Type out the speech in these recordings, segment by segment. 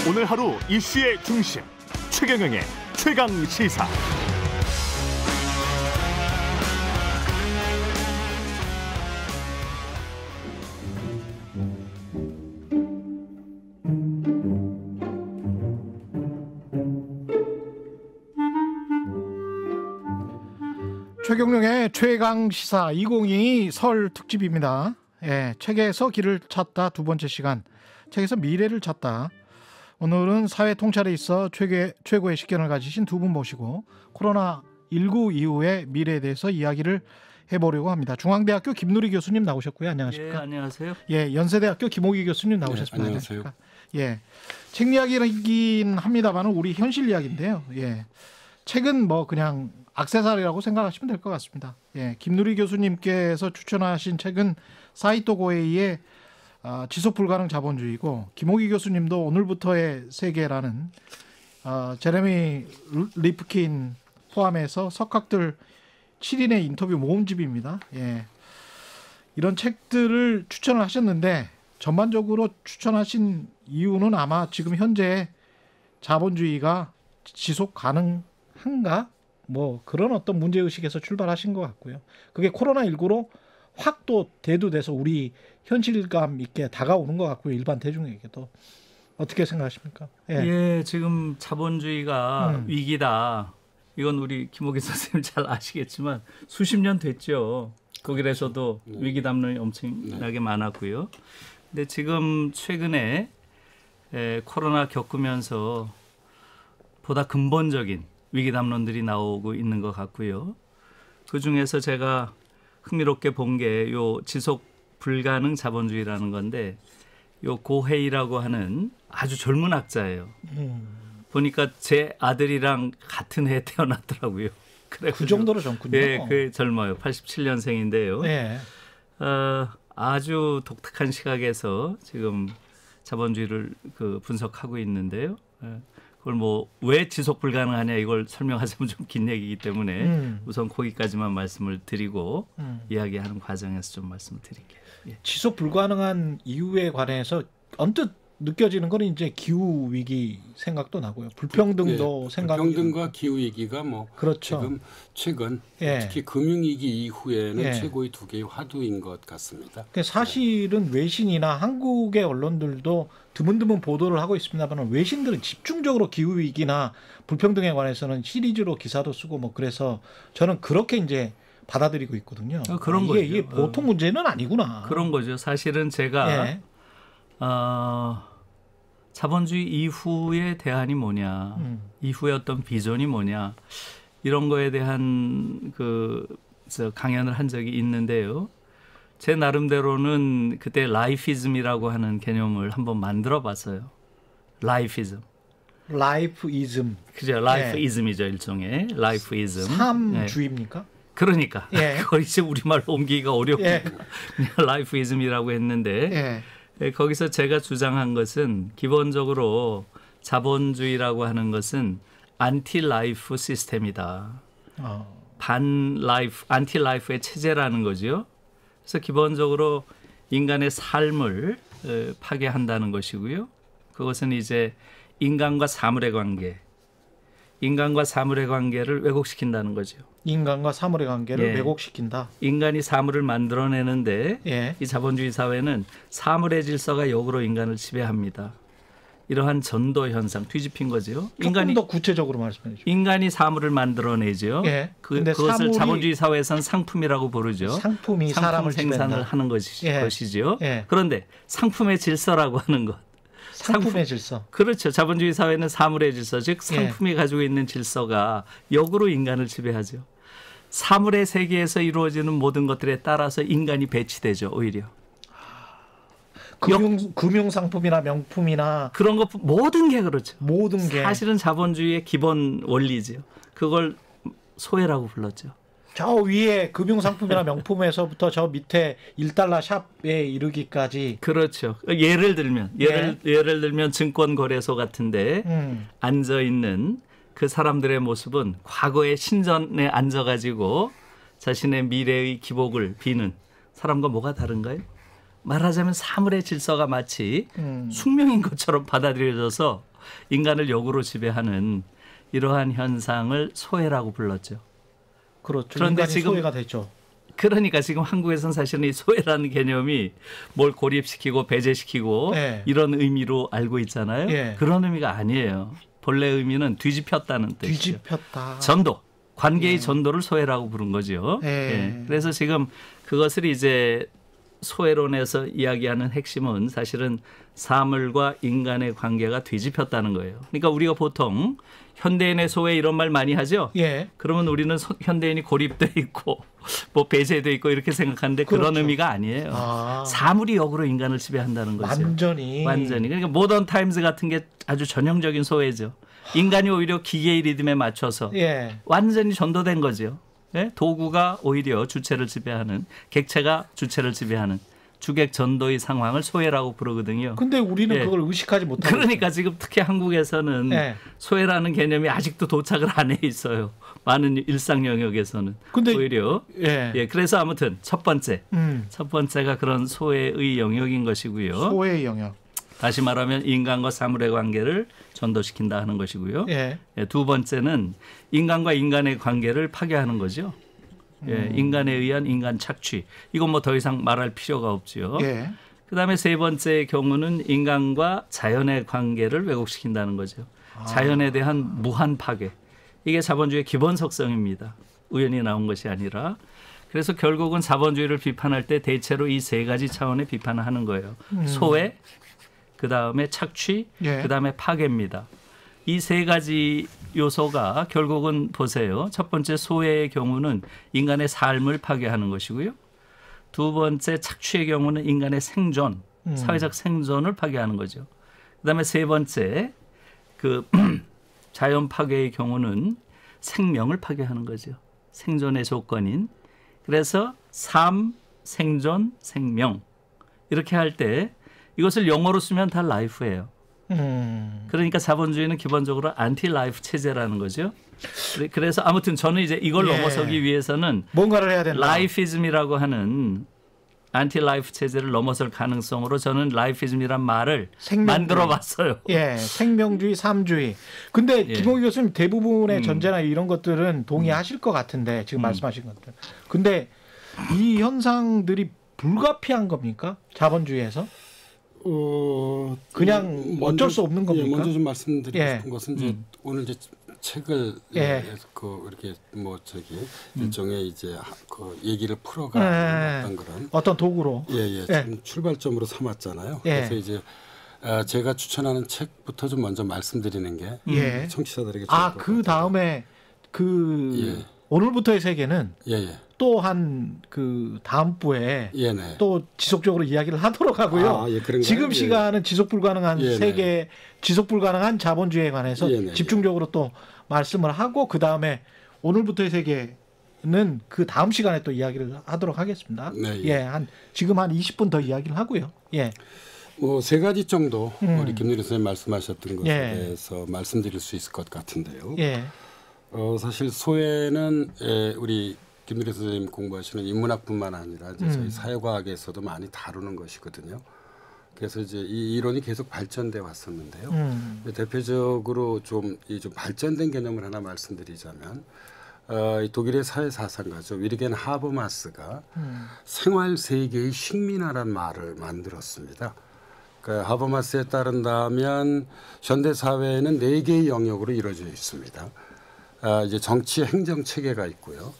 오늘 하루 이슈의 중심 최경영의 최강 시사. 최경영의 최강 시사 2022 설 특집입니다. 예, 책에서 길을 찾다 두 번째 시간, 책에서 미래를 찾다. 오늘은 사회 통찰에 있어 최고의 식견을 가지신 두 분 모시고 코로나19 이후의 미래에 대해서 이야기를 해보려고 합니다. 중앙대학교 김누리 교수님 나오셨고요. 안녕하십니까? 예, 안녕하세요. 예, 연세대학교 김호기 교수님 나오셨습니다. 네, 안녕하세요. 예, 책 이야기긴 합니다만은 우리 현실 이야기인데요. 예, 책은 뭐 그냥 액세서리라고 생각하시면 될 것 같습니다. 예, 김누리 교수님께서 추천하신 책은 사이토 고에이의 지속 불가능 자본주의고, 김호기 교수님도 오늘부터의 세계라는 제레미 리프킨 포함해서 석학들 7인의 인터뷰 모음집입니다. 예, 이런 책들을 추천을 하셨는데 전반적으로 추천하신 이유는 아마 지금 현재 자본주의가 지속 가능한가? 뭐 그런 어떤 문제의식에서 출발하신 것 같고요. 그게 코로나19로 확 또 대두돼서 우리 현실감 있게 다가오는 것 같고요. 일반 대중에게도. 어떻게 생각하십니까? 예, 예, 지금 자본주의가 위기다. 이건 우리 김호기 선생님 잘 아시겠지만 수십 년 됐죠. 거기에서도 위기 담론이 엄청나게 많았고요. 근데 지금 최근에 코로나 겪으면서 보다 근본적인 위기 담론들이 나오고 있는 것 같고요. 그중에서 제가 흥미롭게 본 게 요 지속 불가능 자본주의라는 건데, 요 고헤이라고 하는 아주 젊은 학자예요. 보니까 제 아들이랑 같은 해에 태어났더라고요. 그 정도로 젊군요. 예, 그 젊어요. 87년생인데요. 네. 아주 독특한 시각에서 지금 자본주의를 분석하고 있는데요. 그걸 뭐 왜 지속 불가능하냐 이걸 설명하자면 좀 긴 얘기이기 때문에 우선 거기까지만 말씀을 드리고 이야기하는 과정에서 좀 말씀을 드릴게요. 예. 지속 불가능한 이유에 관해서 언뜻 느껴지는 건 이제 기후 위기 생각도 나고요. 불평등도 생각이. 불평등과 기후 위기가 뭐 그렇죠. 지금 최근 예. 특히 금융 위기 이후에는 예. 최고의 두 개의 화두인 것 같습니다. 사실은 외신이나 한국의 언론들도 드문드문 보도를 하고 있습니다만, 외신들은 집중적으로 기후 위기나 불평등에 관해서는 시리즈로 기사도 쓰고 뭐 그래서 저는 그렇게 이제 받아들이고 있거든요. 그런 거죠. 이게 보통 문제는 아니구나. 그런 거죠. 사실은 제가 예. 자본주의 이후의 대안이 뭐냐, 이후의 어떤 비전이 뭐냐, 이런 거에 대한 강연을 한 적이 있는데요. 제 나름대로는 그때 라이피즘이라고 하는 개념을 한번 만들어 봤어요. 라이피즘. 라이프이즘. 그죠. 라이프이즘이죠. 일종의 라이프이즘. 삶주의입니까? 그러니까. 예. 그걸 이제 우리말로 옮기기가 어렵고 예. 라이프이즘이라고 했는데 거기서 제가 주장한 것은 기본적으로 자본주의라고 하는 것은 안티 라이프 시스템이다. 안티 라이프의 체제라는 거죠. 그래서 기본적으로 인간의 삶을 파괴한다는 것이고요. 그것은 이제 인간과 사물의 관계를 왜곡시킨다는 거죠. 인간과 사물의 관계를 왜곡시킨다. 인간이 사물을 만들어내는데 이 자본주의 사회는 사물의 질서가 역으로 인간을 지배합니다. 이러한 전도 현상, 뒤집힌 거죠. 조금 더 구체적으로 말씀해 주시죠. 인간이 사물을 만들어내죠. 그것을 자본주의 사회에서는 상품이라고 부르죠. 상품 사람을 생산을 하는 것이죠. 그런데 상품의 질서라고 하는 것. 상품의 질서. 그렇죠. 자본주의 사회는 사물의 질서, 즉 상품이 가지고 있는 질서가 역으로 인간을 지배하죠. 사물의 세계에서 이루어지는 모든 것들에 따라서 인간이 배치되죠. 오히려. 금융 상품이나 명품이나 그런 것 모든 게 그렇죠. 모든 게 사실은 자본주의의 기본 원리죠. 그걸 소외라고 불렀죠. 저 위에 금융 상품이나 명품에서부터 저 밑에 1달러 샵에 이르기까지. 그렇죠. 예를 들면 증권거래소 같은데 앉아 있는 그 사람들의 모습은 과거의 신전에 앉아가지고 자신의 미래의 기복을 비는 사람과 뭐가 다른가요? 말하자면 사물의 질서가 마치 숙명인 것처럼 받아들여져서 인간을 역으로 지배하는 이러한 현상을 소외라고 불렀죠. 그렇죠. 그런데 인간이 지금 소외가 됐죠. 그러니까 지금 한국에서는 사실은 이 소외라는 개념이 뭘 고립시키고 배제시키고 네. 이런 의미로 알고 있잖아요. 네. 그런 의미가 아니에요. 본래 의미는 뒤집혔다는 뜻이죠. 뒤집혔다. 전도, 관계의 전도를 소외라고 부른 거죠. 예. 그래서 지금 그것을 이제 소외론에서 이야기하는 핵심은 사실은 사물과 인간의 관계가 뒤집혔다는 거예요. 그러니까 우리가 보통 현대인의 소외 이런 말 많이 하죠. 예. 그러면 우리는 현대인이 고립돼 있고 뭐 배제돼 있고 이렇게 생각하는데 그런 그렇죠. 의미가 아니에요. 사물이 역으로 인간을 지배한다는 거죠. 완전히. 그러니까 모던 타임즈 같은 게 아주 전형적인 소외죠. 인간이 오히려 기계의 리듬에 맞춰서 예. 완전히 전도된 거죠. 예? 도구가 오히려 주체를 지배하는, 객체가 주체를 지배하는 주객 전도의 상황을 소외라고 부르거든요. 근데 우리는 예. 그걸 의식하지 못하고 그러니까 지금 특히 한국에서는 예. 소외라는 개념이 아직도 도착을 안 해 있어요. 많은 일상 영역에서는. 근데 오히려 예. 예, 그래서 아무튼 첫 번째가 그런 소외의 영역인 것이고요. 소외의 영역. 다시 말하면 인간과 사물의 관계를 전도시킨다 하는 것이고요. 예. 예, 두 번째는 인간과 인간의 관계를 파괴하는 거죠. 예, 인간에 의한 인간 착취. 이건 뭐 더 이상 말할 필요가 없죠. 예. 그다음에 세 번째 경우는 인간과 자연의 관계를 왜곡시킨다는 거죠. 자연에 대한 무한 파괴. 이게 자본주의의 기본 속성입니다. 우연히 나온 것이 아니라. 그래서 결국은 자본주의를 비판할 때 대체로 이 세 가지 차원의 비판을 하는 거예요. 소외, 그다음에 착취, 예. 그다음에 파괴입니다. 이 세 가지 요소가 결국은 보세요. 첫 번째 소외의 경우는 인간의 삶을 파괴하는 것이고요. 두 번째 착취의 경우는 인간의 생존, 사회적 생존을 파괴하는 거죠. 그다음에 세 번째 그 자연 파괴의 경우는 생명을 파괴하는 거죠. 생존의 조건인. 그래서 삶, 생존, 생명 이렇게 할 때 이것을 영어로 쓰면 다 life예요. 그러니까 자본주의는 기본적으로 안티 라이프 체제라는 거죠. 그래서 아무튼 저는 이제 이걸 예. 넘어서기 위해서는 뭔가를 해야 된다. 라이피즘이라고 하는 안티 라이프 체제를 넘어설 가능성으로 저는 라이피즘이란 말을 만들어 봤어요. 예, 생명주의, 삶주의. 근데 예. 김홍기 교수님 대부분의 전제나 이런 것들은 동의하실 것 같은데 지금 말씀하신 것들. 근데 이 현상들이 불가피한 겁니까? 자본주의에서? 그냥 어쩔 수 없는 겁니까? 예, 먼저 좀 말씀드리고 예. 싶은 것은 이제 오늘 이제 책을 예. 이렇게 뭐 일종의 이제 그 얘기를 풀어가는 어떤 그런 어떤 도구로. 좀 출발점으로 삼았잖아요. 예. 그래서 이제 제가 추천하는 책부터 좀 먼저 말씀드리는 게 예. 청취자들에게 그 다음에 그 오늘부터의 세계는 또 한 그 다음 부에 또 지속적으로 이야기를 하도록 하고요. 지금 시간은 지속 불가능한 세계, 지속 불가능한 자본주의에 관해서 집중적으로 또 말씀을 하고 그 다음에 오늘부터의 세계는 그 다음 시간에 또 이야기를 하도록 하겠습니다. 지금 한 20분 더 이야기를 하고요. 뭐 세 가지 정도 우리 김누리 선생님 말씀하셨던 것에 대해서 말씀드릴 수 있을 것 같은데요. 사실 소외는 우리 김누리 선생님 공부하시는 인문학뿐만 아니라 이제 저희 사회과학에서도 많이 다루는 것이거든요. 그래서 이제 이 이론이 계속 발전돼 왔었는데요. 대표적으로 좀 발전된 개념을 하나 말씀드리자면 이 독일의 사회 사상가죠 위르겐 하버마스가 생활 세계의 식민화란 말을 만들었습니다. 그러니까 하버마스에 따른다면 현대 사회는 4개의 영역으로 이루어져 있습니다. 이제 정치 행정 체계가 있고요.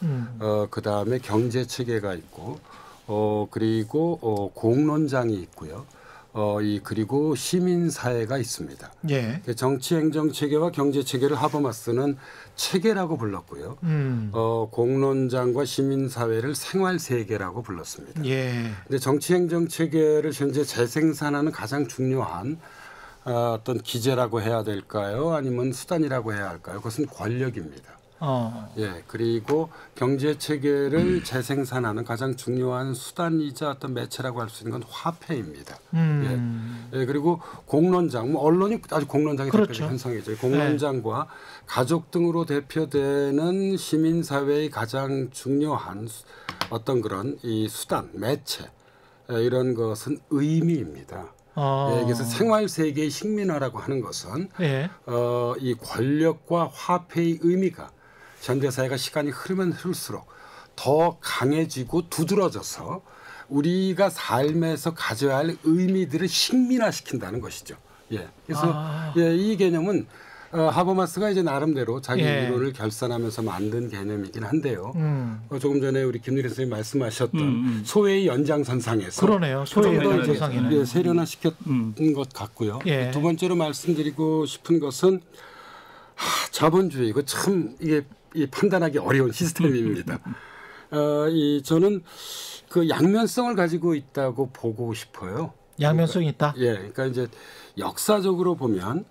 그 다음에 경제 체계가 있고, 그리고 공론장이 있고요. 그리고 시민 사회가 있습니다. 정치 행정 체계와 경제 체계를 하버마스는 체계라고 불렀고요. 공론장과 시민 사회를 생활 세계라고 불렀습니다. 근데 정치 행정 체계를 현재 재생산하는 가장 중요한 어떤 기제라고 해야 될까요? 아니면 수단이라고 해야 할까요? 그것은 권력입니다. 그리고 경제 체계를 재생산하는 가장 중요한 수단이자 어떤 매체라고 할 수 있는 건 화폐입니다. 그리고 공론장, 뭐 언론이 아주 공론장의 대표적 현상이죠. 공론장과 가족 등으로 대표되는 시민 사회의 가장 중요한 어떤 그런 이 수단, 매체 이런 것은 의미입니다. 예, 그래서 생활 세계의 식민화라고 하는 것은 예. 이 권력과 화폐의 의미가 현대사회가 시간이 흐르면 흐를수록 더 강해지고 두드러져서 우리가 삶에서 가져야 할 의미들을 식민화시킨다는 것이죠. 예. 그래서 예, 이 개념은 하버마스가 이제 나름대로 자기 이론을 결산하면서 만든 개념이긴 한데요. 조금 전에 우리 김유리 선생님 말씀하셨던 소외의 연장선상에서 그러네요. 소외의 연장선상이네. 예, 세련화시켰던 것 같고요. 예. 두 번째로 말씀드리고 싶은 것은 자본주의 이거 참 이게 판단하기 어려운 시스템입니다. 저는 그 양면성을 가지고 있다고 보고 싶어요. 양면성이 있다. 예, 그러니까 이제 역사적으로 보면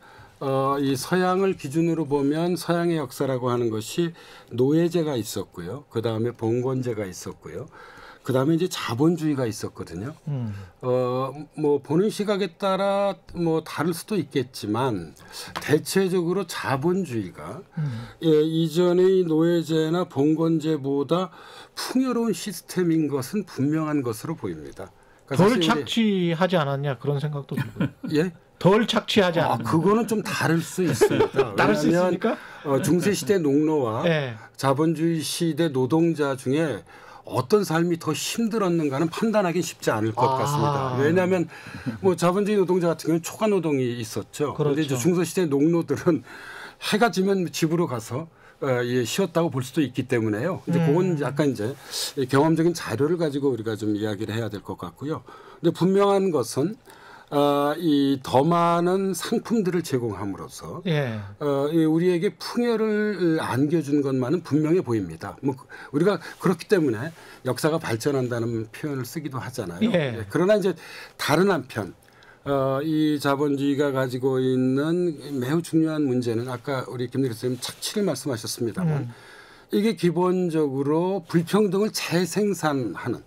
이 서양을 기준으로 보면 서양의 역사라고 하는 것이 노예제가 있었고요. 그 다음에 봉건제가 있었고요. 그 다음에 이제 자본주의가 있었거든요. 뭐 보는 시각에 따라 뭐 다를 수도 있겠지만 대체적으로 자본주의가 이전의 노예제나 봉건제보다 풍요로운 시스템인 것은 분명한 것으로 보입니다. 그러니까 덜 착취하지 않았냐 그런 생각도 들고요. 예? 덜 착취하지 않았냐. 그거는 좀 다를 수 있습니다. 다를 수 있습니까? 중세시대 농노와 네. 자본주의 시대 노동자 중에 어떤 삶이 더 힘들었는가는 판단하기 쉽지 않을 것 같습니다. 왜냐하면 뭐 자본주의 노동자 같은 경우는 초과 노동이 있었죠. 그런데 그렇죠. 이제 중세시대 농노들은 해가 지면 집으로 가서 쉬었다고 볼 수도 있기 때문에요. 이제 그건 약간 이제 경험적인 자료를 가지고 우리가 좀 이야기를 해야 될 것 같고요. 근데 분명한 것은 이 더 많은 상품들을 제공함으로써 예. 우리에게 풍요를 안겨준 것만은 분명해 보입니다. 뭐 우리가 그렇기 때문에 역사가 발전한다는 표현을 쓰기도 하잖아요. 예. 그러나 이제 다른 한편 이 자본주의가 가지고 있는 매우 중요한 문제는 아까 우리 김대리 선생님 착취를 말씀하셨습니다만 이게 기본적으로 불평등을 재생산하는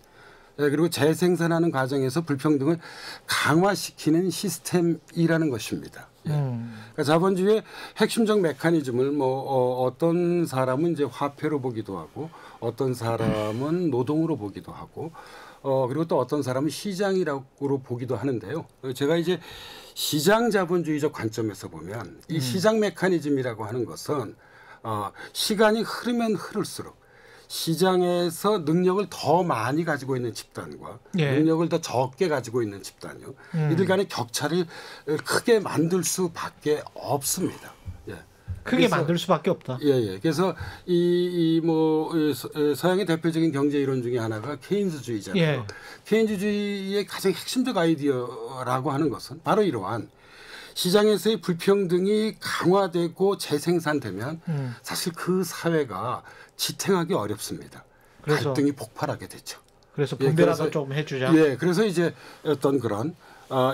그리고 재생산하는 과정에서 불평등을 강화시키는 시스템이라는 것입니다. 그러니까 자본주의의 핵심적 메커니즘을 뭐 어떤 사람은 이제 화폐로 보기도 하고 어떤 사람은 노동으로 보기도 하고 그리고 또 어떤 사람은 시장이라고 보기도 하는데요. 제가 이제 시장 자본주의적 관점에서 보면 이 시장 메커니즘이라고 하는 것은 시간이 흐르면 흐를수록 시장에서 능력을 더 많이 가지고 있는 집단과 능력을 더 적게 가지고 있는 집단이요. 이들 간의 격차를 크게 만들 수밖에 없습니다. 크게 만들 수밖에 없다. 예. 그래서 서양의 대표적인 경제 이론 중에 하나가 케인즈주의잖아요. 예. 케인즈주의의 가장 핵심적 아이디어라고 하는 것은 바로 이러한 시장에서의 불평등이 강화되고 재생산되면 사실 그 사회가 지탱하기 어렵습니다. 그래서 갈등이 폭발하게 되죠. 그래서 분배라도 좀 해주자. 예, 그래서 이제 어떤 그런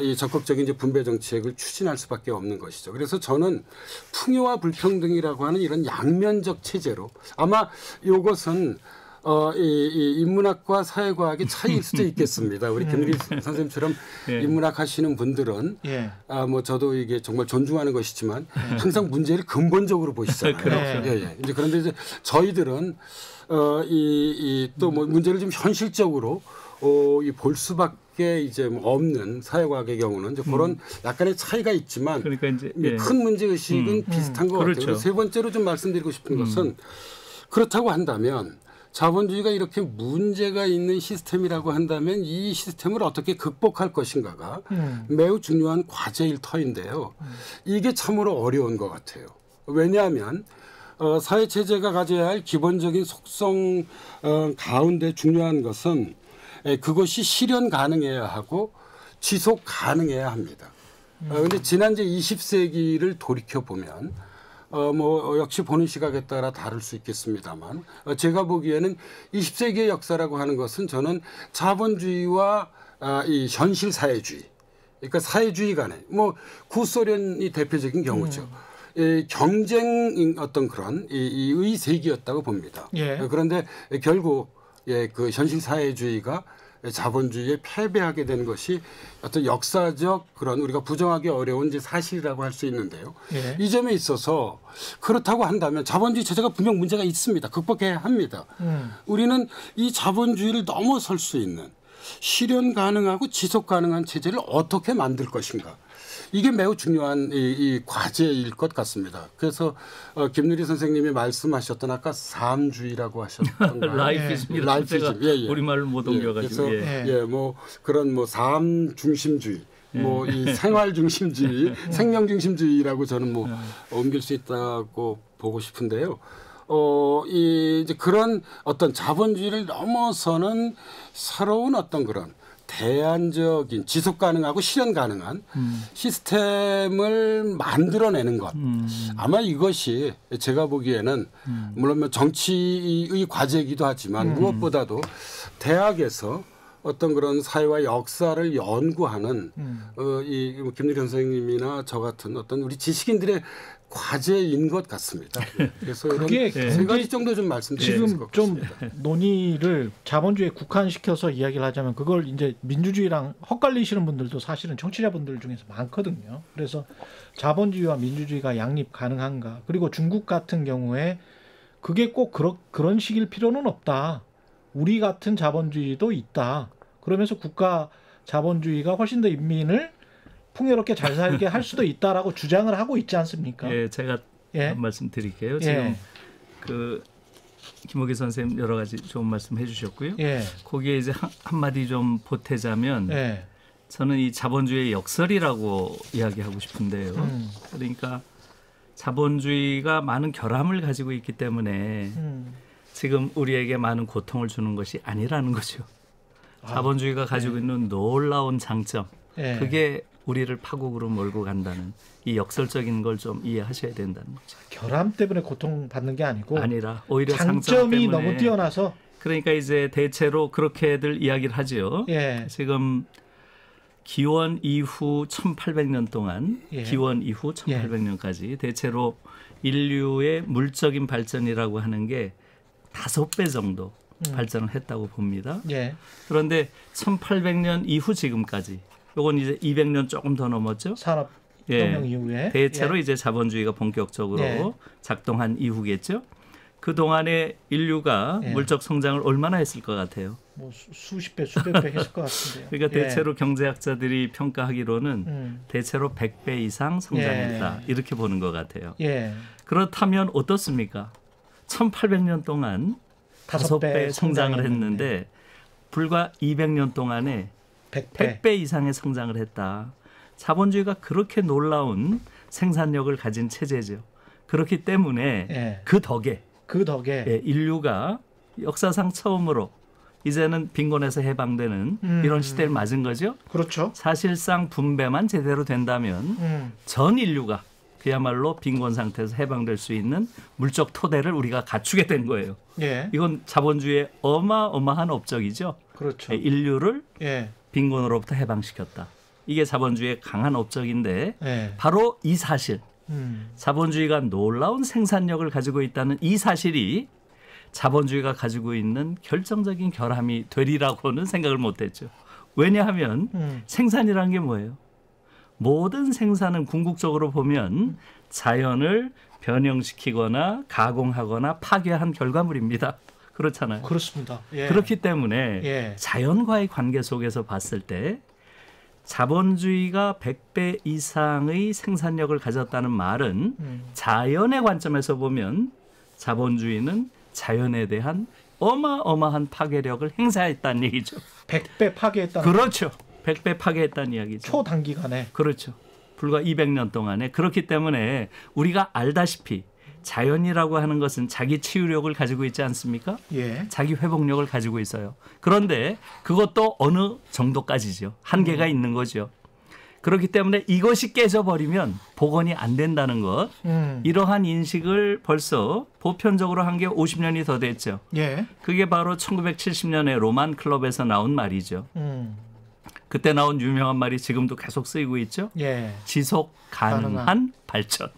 이 적극적인 이제 분배 정책을 추진할 수밖에 없는 것이죠. 그래서 저는 풍요와 불평등이라고 하는 이런 양면적 체제로 아마 이것은 이 인문학과 사회과학의 차이일 수도 있겠습니다. 우리 김유리 선생님처럼 인문학 하시는 분들은 뭐 저도 이게 정말 존중하는 것이지만 항상 문제를 근본적으로 보시잖아요. 이제 그런데 이제 저희들은 또 뭐 문제를 좀 현실적으로 볼 수밖에 이제 없는 사회과학의 경우는 이제 그런 약간의 차이가 있지만 그러니까 이제 큰 문제 의식은 비슷한 것 그렇죠. 같아요. 세 번째로 좀 말씀드리고 싶은 것은 그렇다고 한다면 자본주의가 이렇게 문제가 있는 시스템이라고 한다면 이 시스템을 어떻게 극복할 것인가가 매우 중요한 과제일 터인데요. 이게 참으로 어려운 것 같아요. 왜냐하면 사회체제가 가져야 할 기본적인 속성 가운데 중요한 것은 그것이 실현 가능해야 하고 지속 가능해야 합니다. 그런데 지난 이제 20세기를 돌이켜보면 뭐 역시 보는 시각에 따라 다를 수 있겠습니다만 제가 보기에는 20세기의 역사라고 하는 것은 저는 자본주의와 이 현실 사회주의 그러니까 사회주의 간에 뭐 구소련이 대표적인 경우죠. 경쟁 어떤 그런 이 세기였다고 봅니다. 그런데 결국 그 현실 사회주의가 자본주의에 패배하게 된 것이 어떤 역사적 그런 우리가 부정하기 어려운 이제 사실이라고 할 수 있는데요. 이 점에 있어서 그렇다고 한다면 자본주의 체제가 분명 문제가 있습니다. 극복해야 합니다. 우리는 이 자본주의를 넘어설 수 있는 실현 가능하고 지속 가능한 체제를 어떻게 만들 것인가. 이게 매우 중요한 이 과제일 것 같습니다. 그래서 김누리 선생님이 말씀하셨던 아까 삶주의라고 하셨던가요? 라이피즘이라고 라이피즘. 제가 우리말로 못 옮겨가지고. 그래서 뭐 그런 뭐 삶 중심주의, 뭐 이 생활 중심주의, 생명 중심주의라고 저는 뭐 옮길 수 있다고 보고 싶은데요. 이제 그런 어떤 자본주의를 넘어서는 새로운 어떤 그런 대안적인 지속 가능하고 실현 가능한 시스템을 만들어내는 것. 아마 이것이 제가 보기에는 물론 정치의 과제이기도 하지만 무엇보다도 대학에서 어떤 그런 사회와 역사를 연구하는 이 김누리 선생님이나 저 같은 어떤 우리 지식인들의 과제인 것 같습니다. 그래서 그게 세 가지 정도 좀 말씀드릴 것 같습니다. 지금 좀 논의를 자본주의에 국한시켜서 이야기를 하자면 그걸 이제 민주주의랑 헛갈리시는 분들도 사실은 청취자분들 중에서 많거든요. 그래서 자본주의와 민주주의가 양립 가능한가? 그리고 중국 같은 경우에 그게 꼭 그런 식일 필요는 없다. 우리 같은 자본주의도 있다. 그러면서 국가 자본주의가 훨씬 더 인민을 풍요롭게 잘 살게 할 수도 있다라고 주장을 하고 있지 않습니까? 예, 제가 한 말씀 드릴게요. 지금 그 김옥희 선생님 여러 가지 좋은 말씀 해주셨고요. 거기에 이제 한마디 좀 보태자면 저는 이 자본주의의 역설이라고 이야기하고 싶은데요. 그러니까 자본주의가 많은 결함을 가지고 있기 때문에 지금 우리에게 많은 고통을 주는 것이 아니라는 거죠. 자본주의가 가지고 있는 놀라운 장점, 그게 우리를 파국으로 몰고 간다는 이 역설적인 걸 좀 이해하셔야 된다는 거죠. 결함 때문에 고통받는 게 아니라 오히려 장점이 너무 뛰어나서. 그러니까 이제 대체로 그렇게들 이야기를 하죠. 지금 기원 이후 1800년 동안 기원 이후 1800년까지 대체로 인류의 물적인 발전이라고 하는 게 5배 정도 발전을 했다고 봅니다. 그런데 1800년 이후 지금까지 요건 이제 200년 조금 더 넘었죠. 산업혁명 이후에 대체로 이제 자본주의가 본격적으로 작동한 이후겠죠. 그 동안에 인류가 물적 성장을 얼마나 했을 것 같아요? 뭐 수십 배, 수백 배 했을 것 같은데요. 그러니까 대체로 경제학자들이 평가하기로는 대체로 100배 이상 성장했다 이렇게 보는 것 같아요. 그렇다면 어떻습니까? 1800년 동안 5배 성장을 했는데 불과 200년 동안에 100배 이상의 성장을 했다. 자본주의가 그렇게 놀라운 생산력을 가진 체제죠. 그렇기 때문에 그 덕에 인류가 역사상 처음으로 이제는 빈곤에서 해방되는 이런 시대를 맞은 거죠. 그렇죠. 사실상 분배만 제대로 된다면 전 인류가 그야말로 빈곤 상태에서 해방될 수 있는 물적 토대를 우리가 갖추게 된 거예요. 이건 자본주의의 어마어마한 업적이죠. 그렇죠. 인류를 빈곤으로부터 해방시켰다. 이게 자본주의의 강한 업적인데 바로 이 사실, 자본주의가 놀라운 생산력을 가지고 있다는 이 사실이 자본주의가 가지고 있는 결정적인 결함이 되리라고는 생각을 못했죠. 왜냐하면 생산이라는 게 뭐예요? 모든 생산은 궁극적으로 보면 자연을 변형시키거나 가공하거나 파괴한 결과물입니다. 그렇잖아요. 그렇습니다. 그렇기 때문에 자연과의 관계 속에서 봤을 때 자본주의가 100배 이상의 생산력을 가졌다는 말은 자연의 관점에서 보면 자본주의는 자연에 대한 어마어마한 파괴력을 행사했다는 얘기죠. 100배 파괴했다는. 그렇죠. 100배 파괴했다는 이야기죠. 초단기간에. 그렇죠. 불과 200년 동안에. 그렇기 때문에 우리가 알다시피 자연이라고 하는 것은 자기 치유력을 가지고 있지 않습니까? 자기 회복력을 가지고 있어요. 그런데 그것도 어느 정도까지죠. 한계가 있는 거죠. 그렇기 때문에 이것이 깨져버리면 복원이 안 된다는 것. 이러한 인식을 벌써 보편적으로 한 게 50년이 더 됐죠. 그게 바로 1970년에 로만 클럽에서 나온 말이죠. 그때 나온 유명한 말이 지금도 계속 쓰이고 있죠. 지속 가능한 발전.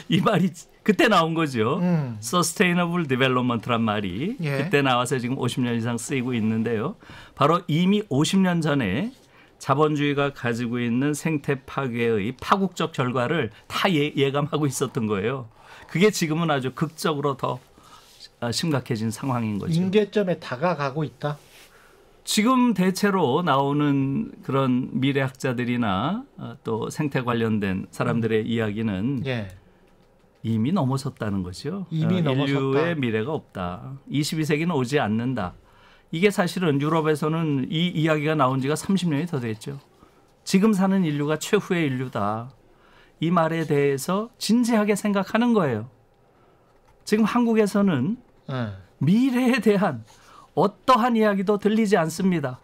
이 말이 그때 나온 거죠. Sustainable Development란 말이 그때 나와서 지금 50년 이상 쓰이고 있는데요. 바로 이미 50년 전에 자본주의가 가지고 있는 생태 파괴의 파국적 결과를 다 예감하고 있었던 거예요. 그게 지금은 아주 극적으로 더 심각해진 상황인 거죠. 임계점에 다가가고 있다. 지금 대체로 나오는 그런 미래학자들이나 또 생태 관련된 사람들의 이야기는 예. 이미 넘어섰다는 거죠. 이미 넘어섰다. 인류의 미래가 없다. 22세기는 오지 않는다. 이게 사실은 유럽에서는 이 이야기가 나온 지가 30년이 더 됐죠. 지금 사는 인류가 최후의 인류다. 이 말에 대해서 진지하게 생각하는 거예요. 지금 한국에서는 미래에 대한 어떠한 이야기도 들리지 않습니다.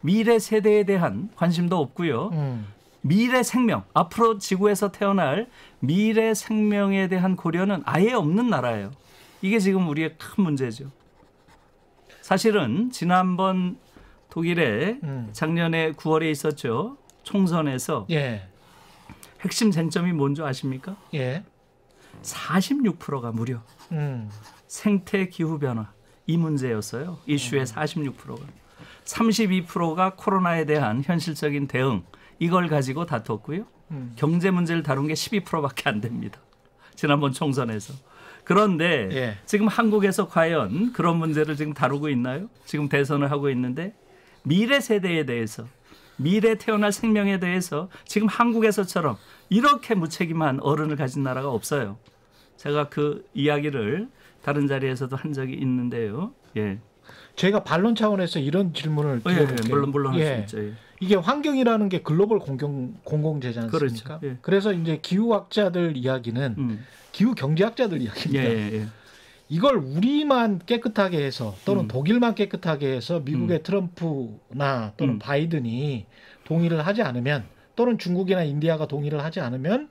미래 세대에 대한 관심도 없고요. 미래 생명, 앞으로 지구에서 태어날 미래 생명에 대한 고려는 아예 없는 나라예요. 이게 지금 우리의 큰 문제죠. 사실은 지난번 독일에 작년에 9월에 있었죠. 총선에서 예. 핵심 쟁점이 뭔지 아십니까? 예. 46%가 무려 생태 기후 변화 이 문제였어요. 이슈의 46%가. 32%가 코로나에 대한 현실적인 대응 이걸 가지고 다퉜고요. 경제 문제를 다룬 게 12%밖에 안 됩니다. 지난번 총선에서. 그런데 예. 지금 한국에서 과연 그런 문제를 지금 다루고 있나요? 지금 대선을 하고 있는데 미래 세대에 대해서 미래 태어날 생명에 대해서 지금 한국에서처럼 이렇게 무책임한 어른을 가진 나라가 없어요. 제가 그 이야기를 다른 자리에서도 한 적이 있는데요. 예. 제가 반론 차원에서 이런 질문을 드려볼게요. 물론 할 수 있죠. 예. 이게 환경이라는 게 글로벌 공공재지 않습니까? 그렇죠. 예. 그래서 이제 기후학자들 이야기는 기후 경제학자들 이야기입니다. 예. 이걸 우리만 깨끗하게 해서 또는 독일만 깨끗하게 해서 미국의 트럼프나 또는 바이든이 동의를 하지 않으면 또는 중국이나 인디아가 동의를 하지 않으면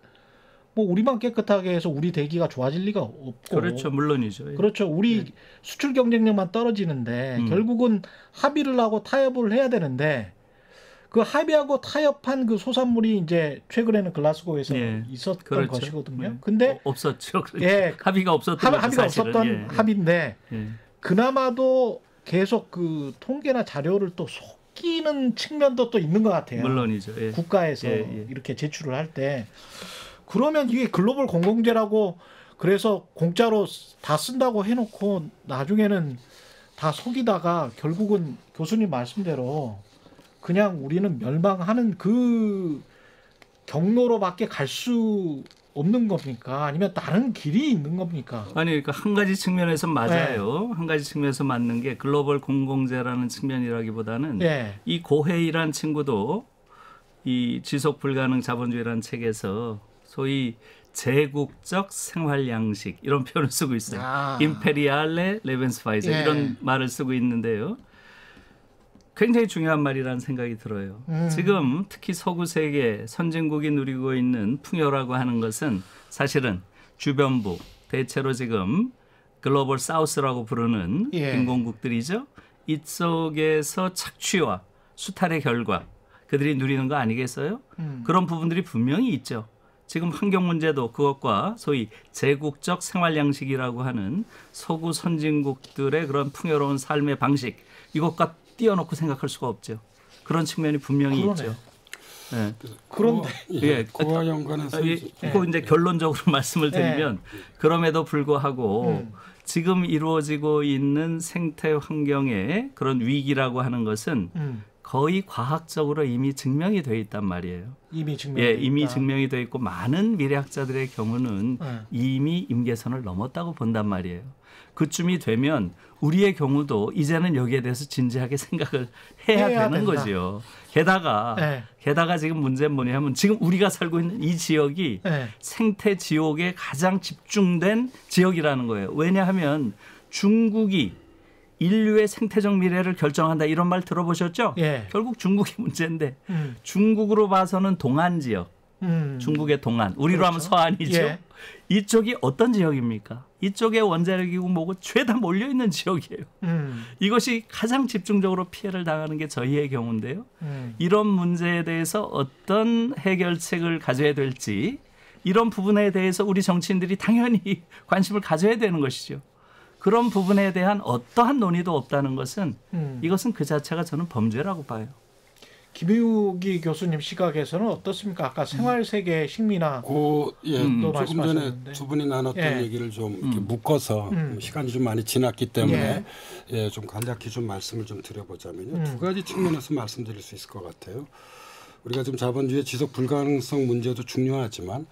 뭐 우리만 깨끗하게 해서 우리 대기가 좋아질 리가 없고 그렇죠. 물론이죠. 예. 그렇죠. 우리 예. 수출 경쟁력만 떨어지는데 결국은 합의를 하고 타협을 해야 되는데 그 합의하고 타협한 그 소산물이 이제 최근에는 글라스고에서 예. 있었던 그렇죠. 것이거든요. 예. 근데 없었죠. 예. 합의가 없었던 합의가 없었던 합의인데 예. 그나마도 계속 그 통계나 자료를 또 속이는 측면도 또 있는 것 같아요. 물론이죠. 예. 국가에서 이렇게 제출을 할 때 그러면 이게 글로벌 공공재라고 그래서 공짜로 다 쓴다고 해놓고 나중에는 다 속이다가 결국은 교수님 말씀대로 그냥 우리는 멸망하는 그 경로로밖에 갈 수 없는 겁니까? 아니면 다른 길이 있는 겁니까? 아니, 그러니까 한 가지 측면에서 맞아요. 네. 한 가지 측면에서 맞는 게 글로벌 공공재라는 측면이라기보다는 네. 이 고헤이란 친구도 이 지속 불가능 자본주의라는 책에서 소위 제국적 생활 양식 이런 표현을 쓰고 있어요. 임페리알레 레벤스파이스 이런 말을 쓰고 있는데요. 굉장히 중요한 말이라는 생각이 들어요. 지금 특히 서구 세계 선진국이 누리고 있는 풍요라고 하는 것은 사실은 주변부 대체로 지금 글로벌 사우스라고 부르는 빈곤국들이죠. 이쪽에서 착취와 수탈의 결과 그들이 누리는 거 아니겠어요? 그런 부분들이 분명히 있죠. 지금 환경 문제도 그것과 소위 제국적 생활 양식이라고 하는 서구 선진국들의 그런 풍요로운 삶의 방식 이것과 띄워놓고 생각할 수가 없죠. 그런 측면이 분명히 있죠. 네. 그런데 그와 연관해서 그 이제 결론적으로 말씀을 드리면 그럼에도 불구하고 지금 이루어지고 있는 생태 환경의 그런 위기라고 하는 것은 거의 과학적으로 이미 증명이 돼 있단 말이에요. 이미 증명이 이미 증명이 돼 있고 많은 미래학자들의 경우는 이미 임계선을 넘었다고 본단 말이에요. 그쯤이 되면 우리의 경우도 이제는 여기에 대해서 진지하게 생각을 해야 되는 거죠. 게다가 지금 문제는 뭐냐면 지금 우리가 살고 있는 이 지역이 생태 지옥에 가장 집중된 지역이라는 거예요. 왜냐하면 중국이 인류의 생태적 미래를 결정한다 이런 말 들어보셨죠? 결국 중국이 문제인데 중국으로 봐서는 동안 지역, 중국의 동안, 우리로 하면 서안이죠. 이쪽이 어떤 지역입니까? 이쪽에 원자력이고 뭐고 죄다 몰려있는 지역이에요. 이것이 가장 집중적으로 피해를 당하는 게 저희의 경우인데요. 이런 문제에 대해서 어떤 해결책을 가져야 될지 이런 부분에 대해서 우리 정치인들이 당연히 관심을 가져야 되는 것이죠. 그런 부분에 대한 어떠한 논의도 없다는 것은 이것은 그 자체가 저는 범죄라고 봐요. 김유기 교수님 시각에서는 어떻습니까? 아까 생활세계 식민화 조금 전에 두 분이 나눴던 얘기를 좀 이렇게 묶어서 시간이 좀 많이 지났기 때문에 좀 간략히 좀 말씀을 좀 드려보자면요. 두 가지 측면에서 말씀드릴 수 있을 것 같아요. 우리가 지금 자본주의의 지속 불가능성 문제도 중요하지만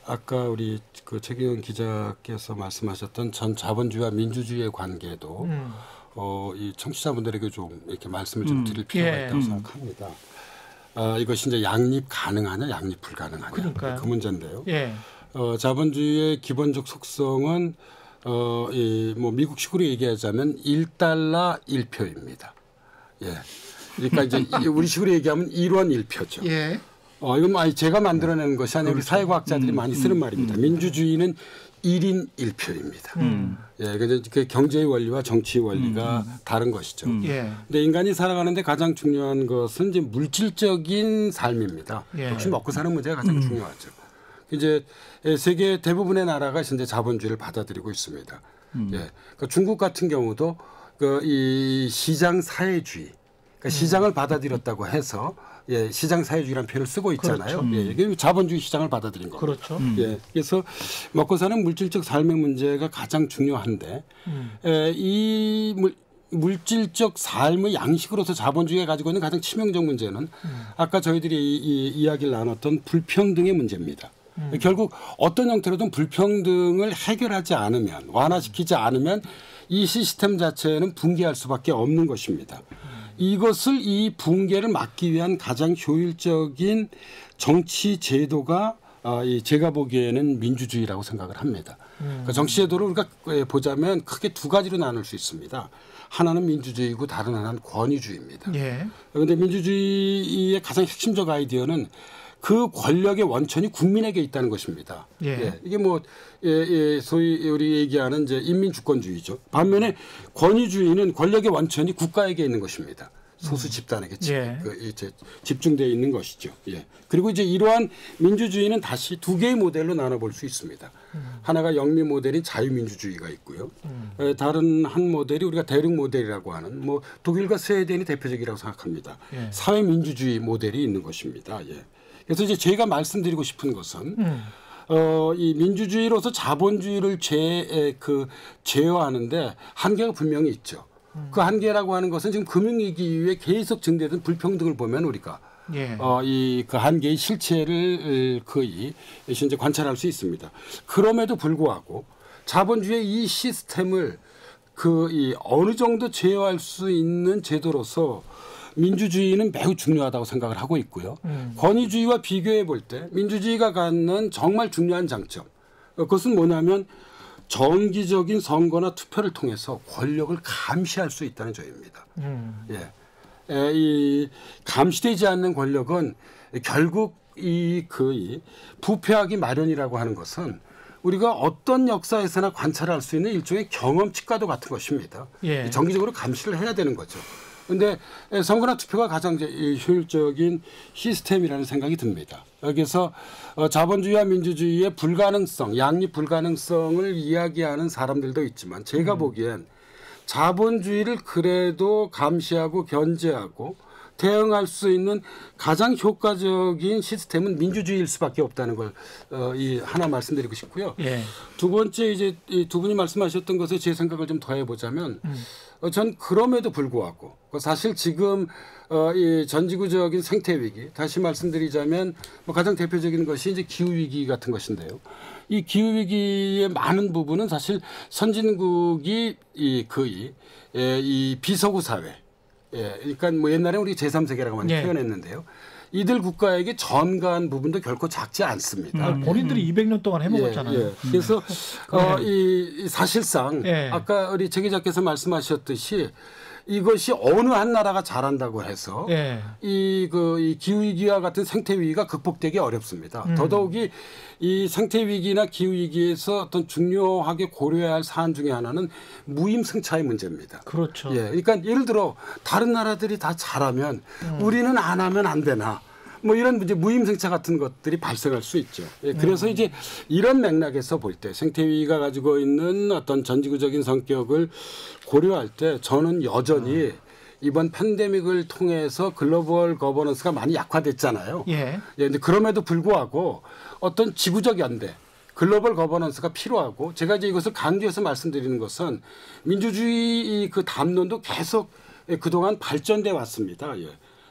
아까 우리 그 최경영 기자께서 말씀하셨던 전 자본주의와 민주주의의 관계도 이 청취자분들에게 좀 이렇게 말씀을 좀 드릴 필요가 있다고 생각합니다. 이것이 이제 양립 가능하냐, 양립 불가능하냐 그러니까요. 그 문제인데요. 자본주의의 기본적 속성은 뭐 미국식으로 얘기하자면 1달러 1표입니다. 그러니까 이제 우리식으로 얘기하면 1원 1표죠. 이건 뭐 제가 만들어내는 것이 아니라 우리 사회과학자들이 많이 쓰는 말입니다. 민주주의는 1인 1표입니다. 그 경제의 원리와 정치의 원리가 다른 것이죠. 근데 인간이 살아가는데 가장 중요한 것은 이제 물질적인 삶입니다. 역시 먹고 사는 문제가 가장 중요하죠. 이제 세계 대부분의 나라가 이제 자본주의를 받아들이고 있습니다. 그러니까 중국 같은 경우도 이 시장 사회주의, 그러니까 시장을 받아들였다고 해서 시장 사회주의라는 표현을 쓰고 있잖아요. 이게 자본주의 시장을 받아들인 겁니다. 그렇죠. 그래서 먹고 사는 물질적 삶의 문제가 가장 중요한데 이 물질적 삶의 양식으로서 자본주의가 가지고 있는 가장 치명적 문제는 아까 저희들이 이야기를 나눴던 불평등의 문제입니다. 결국 어떤 형태로든 불평등을 해결하지 않으면, 완화시키지 않으면 이 시스템 자체는 붕괴할 수밖에 없는 것입니다. 이것을, 이 붕괴를 막기 위한 가장 효율적인 정치 제도가 제가 보기에는 민주주의라고 생각을 합니다. 그러니까 정치 제도를 우리가 보자면 크게 두 가지로 나눌 수 있습니다. 하나는 민주주의고 다른 하나는 권위주의입니다. 그런데 민주주의의 가장 핵심적 아이디어는 그 권력의 원천이 국민에게 있다는 것입니다. 이게 뭐 소위 우리 얘기하는 이제 인민주권주의죠. 반면에 권위주의는 권력의 원천이 국가에게 있는 것입니다. 소수 집단에게 집중되어 있는 것이죠. 그리고 이제 이러한 민주주의는 다시 두 개의 모델로 나눠볼 수 있습니다. 하나가 영미 모델인 자유민주주의가 있고요. 다른 한 모델이 우리가 대륙 모델이라고 하는 뭐 독일과 스웨덴이 대표적이라고 생각합니다. 사회민주주의 모델이 있는 것입니다. 그래서 이제 제가 말씀드리고 싶은 것은 이 민주주의로서 자본주의를 제어하는데 한계가 분명히 있죠. 그 한계라고 하는 것은 지금 금융위기 이후에 계속 증대된 불평등을 보면 우리가 그 한계의 실체를 거의 이제 관찰할 수 있습니다. 그럼에도 불구하고 자본주의의 이 시스템을 어느 정도 제어할 수 있는 제도로서 민주주의는 매우 중요하다고 생각을 하고 있고요. 권위주의와 비교해 볼 때 민주주의가 갖는 정말 중요한 장점, 그것은 뭐냐면 정기적인 선거나 투표를 통해서 권력을 감시할 수 있다는 점입니다. 이 감시되지 않는 권력은 결국 부패하기 마련이라고 하는 것은 우리가 어떤 역사에서나 관찰할 수 있는 일종의 경험치과도 같은 것입니다. 정기적으로 감시를 해야 되는 거죠. 그런데 선거나 투표가 가장 효율적인 시스템이라는 생각이 듭니다. 여기서 자본주의와 민주주의의 불가능성, 양립 불가능성을 이야기하는 사람들도 있지만 제가 보기엔 자본주의를 그래도 감시하고 견제하고 대응할 수 있는 가장 효과적인 시스템은 민주주의일 수밖에 없다는 걸 하나 말씀드리고 싶고요. 두 번째 이제 두 분이 말씀하셨던 것에 제 생각을 좀 더해 보자면 전 그럼에도 불구하고 사실 지금 이 전지구적인 생태 위기, 다시 말씀드리자면 뭐 가장 대표적인 것이 이제 기후 위기 같은 것인데요. 이 기후 위기의 많은 부분은 사실 선진국이 거의 이 비서구 사회, 그러니까 뭐 옛날에 우리 제3세계라고 많이 표현했는데요. 이들 국가에게 전가한 부분도 결코 작지 않습니다. 본인들이 200년 동안 해먹었잖아요. 그래서 이 사실상 아까 우리 최 기자께서 말씀하셨듯이 이것이 어느 한 나라가 잘한다고 해서 이 기후 위기와 같은 생태 위기가 극복되기 어렵습니다. 더더욱이 이 생태 위기나 기후 위기에서 어떤 중요하게 고려해야 할 사안 중에 하나는 무임승차의 문제입니다. 그렇죠. 그러니까 예를 들어 다른 나라들이 다 잘하면 우리는 안 하면 안 되나? 뭐 이런 문제, 무임승차 같은 것들이 발생할 수 있죠. 그래서 이제 이런 맥락에서 볼 때 생태위기가 가지고 있는 어떤 전지구적인 성격을 고려할 때 저는 여전히 이번 팬데믹을 통해서 글로벌 거버넌스가 많이 약화됐잖아요. 예. 근데 그럼에도 불구하고 어떤 지구적 연대, 글로벌 거버넌스가 필요하고 제가 이제 이것을 강조해서 말씀드리는 것은 민주주의 그 담론도 계속 그동안 발전돼 왔습니다.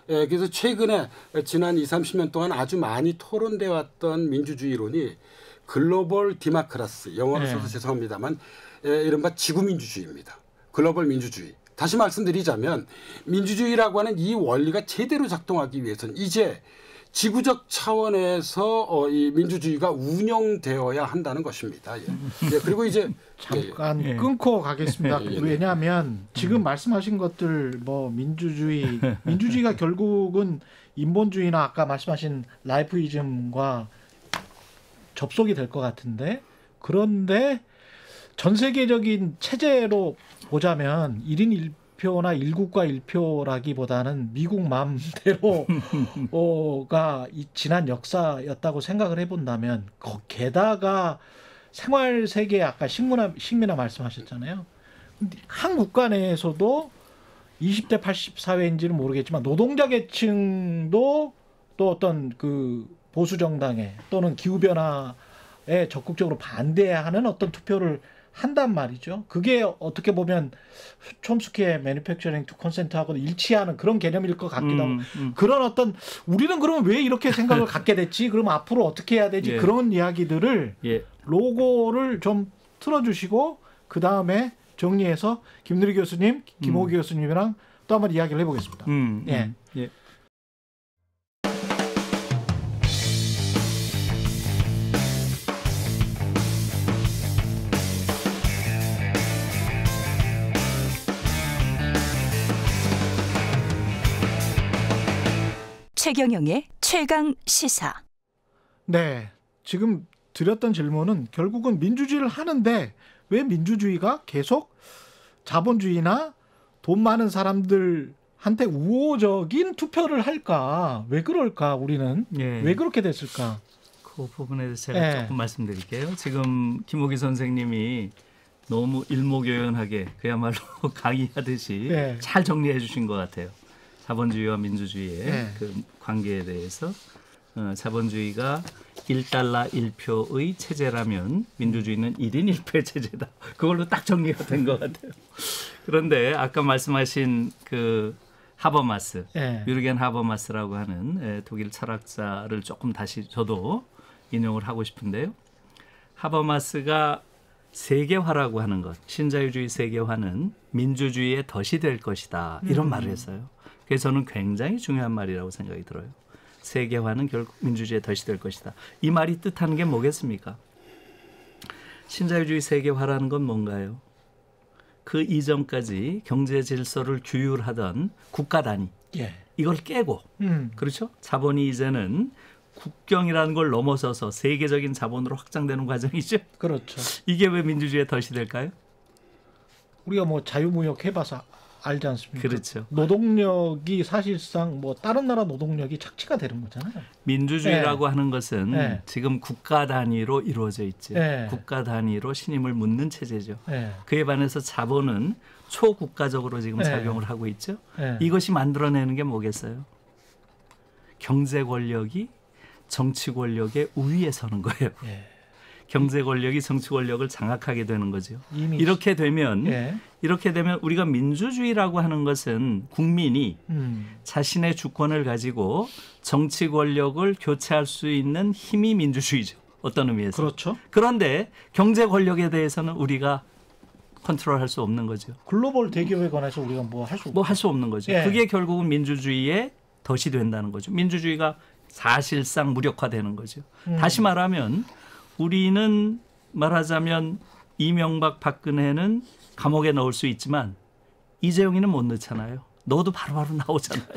그래서 최근에 지난 20, 30년 동안 아주 많이 토론돼 왔던 민주주의론이 글로벌 디마크라시, 영어로 써서 죄송합니다만 이른바 지구민주주의입니다. 글로벌 민주주의. 다시 말씀드리자면 민주주의라고 하는 이 원리가 제대로 작동하기 위해서는 이제 지구적 차원에서 이 민주주의가 운영되어야 한다는 것입니다. 그리고 이제 잠깐 끊고 가겠습니다. 왜냐하면 지금 말씀하신 것들 뭐 민주주의가 결국은 인본주의나 아까 말씀하신 라이프이즘과 접속이 될 것 같은데 그런데 전 세계적인 체제로 보자면 1인 1표나 1국가 1표라기보다는 미국 마음대로가 지난 역사였다고 생각을 해본다면 게다가 생활세계 아까 식민화 말씀하셨잖아요. 한 국가 내에서도 20대 80 사회인지는 모르겠지만 노동자 계층도 또 어떤 그 보수 정당에 또는 기후변화에 적극적으로 반대하는 어떤 투표를 한단 말이죠. 그게 어떻게 보면 촘스키의 매니팩처링 투 컨센트하고도 일치하는 그런 개념일 것 같기도 하고 그런 어떤 우리는 그러면 왜 이렇게 생각을 갖게 됐지? 그럼 앞으로 어떻게 해야 되지? 그런 이야기들을 로고를 좀 틀어주시고 그 다음에 정리해서 김누리 교수님, 김호기 교수님이랑 또 한번 이야기를 해보겠습니다. 최경영의 최강 시사. 네, 지금 드렸던 질문은 결국은 민주주의를 하는데 왜 민주주의가 계속 자본주의나 돈 많은 사람들한테 우호적인 투표를 할까? 왜 그럴까? 우리는 왜 그렇게 됐을까? 그 부분에 대해서 제가 조금 말씀드릴게요. 지금 김호기 선생님이 너무 일목요연하게 그야말로 강의하듯이 잘 정리해 주신 것 같아요. 자본주의와 민주주의의 그 관계에 대해서 자본주의가 1달러 1표의 체제라면 민주주의는 1인 1표의 체제다. 그걸로 딱 정리가 된 것 같아요. 그런데 아까 말씀하신 그 하버마스, 유르겐 하버마스라고 하는 독일 철학자를 조금 다시 저도 인용을 하고 싶은데요. 하버마스가 세계화라고 하는 것, 신자유주의 세계화는 민주주의의 덫이 될 것이다. 이런 말을 했어요. 그래서 저는 굉장히 중요한 말이라고 생각이 들어요. 세계화는 결국 민주주의의 덫이 될 것이다. 이 말이 뜻하는 게 뭐겠습니까? 신자유주의 세계화라는 건 뭔가요? 그 이전까지 경제 질서를 규율하던 국가 단위, 이걸 깨고, 그렇죠? 자본이 이제는 국경이라는 걸 넘어서서 세계적인 자본으로 확장되는 과정이죠. 그렇죠. 이게 왜 민주주의의 덫이 될까요? 우리가 뭐 자유무역 해봐서 알지 않습니까? 그렇죠. 노동력이 사실상 뭐 다른 나라 노동력이 착취가 되는 거잖아요. 민주주의라고 하는 것은 지금 국가 단위로 이루어져 있죠. 국가 단위로 신임을 묻는 체제죠. 그에 반해서 자본은 초국가적으로 지금 작용을 하고 있죠. 이것이 만들어내는 게 뭐겠어요? 경제 권력이 정치 권력의 우위에 서는 거예요. 경제 권력이 정치 권력을 장악하게 되는 거죠. 이렇게 되면 우리가 민주주의라고 하는 것은 국민이 자신의 주권을 가지고 정치 권력을 교체할 수 있는 힘이 민주주의죠. 어떤 의미에서. 그렇죠. 그런데 경제 권력에 대해서는 우리가 컨트롤할 수 없는 거죠. 글로벌 대기업에 관해서 우리가 뭐 할 수 없는 거죠. 그게 결국은 민주주의의 덫이 된다는 거죠. 민주주의가 사실상 무력화되는 거죠. 다시 말하면 우리는 말하자면 이명박 박근혜는 감옥에 넣을 수 있지만 이재용이는 못 넣잖아요. 넣어도 바로바로 나오잖아요.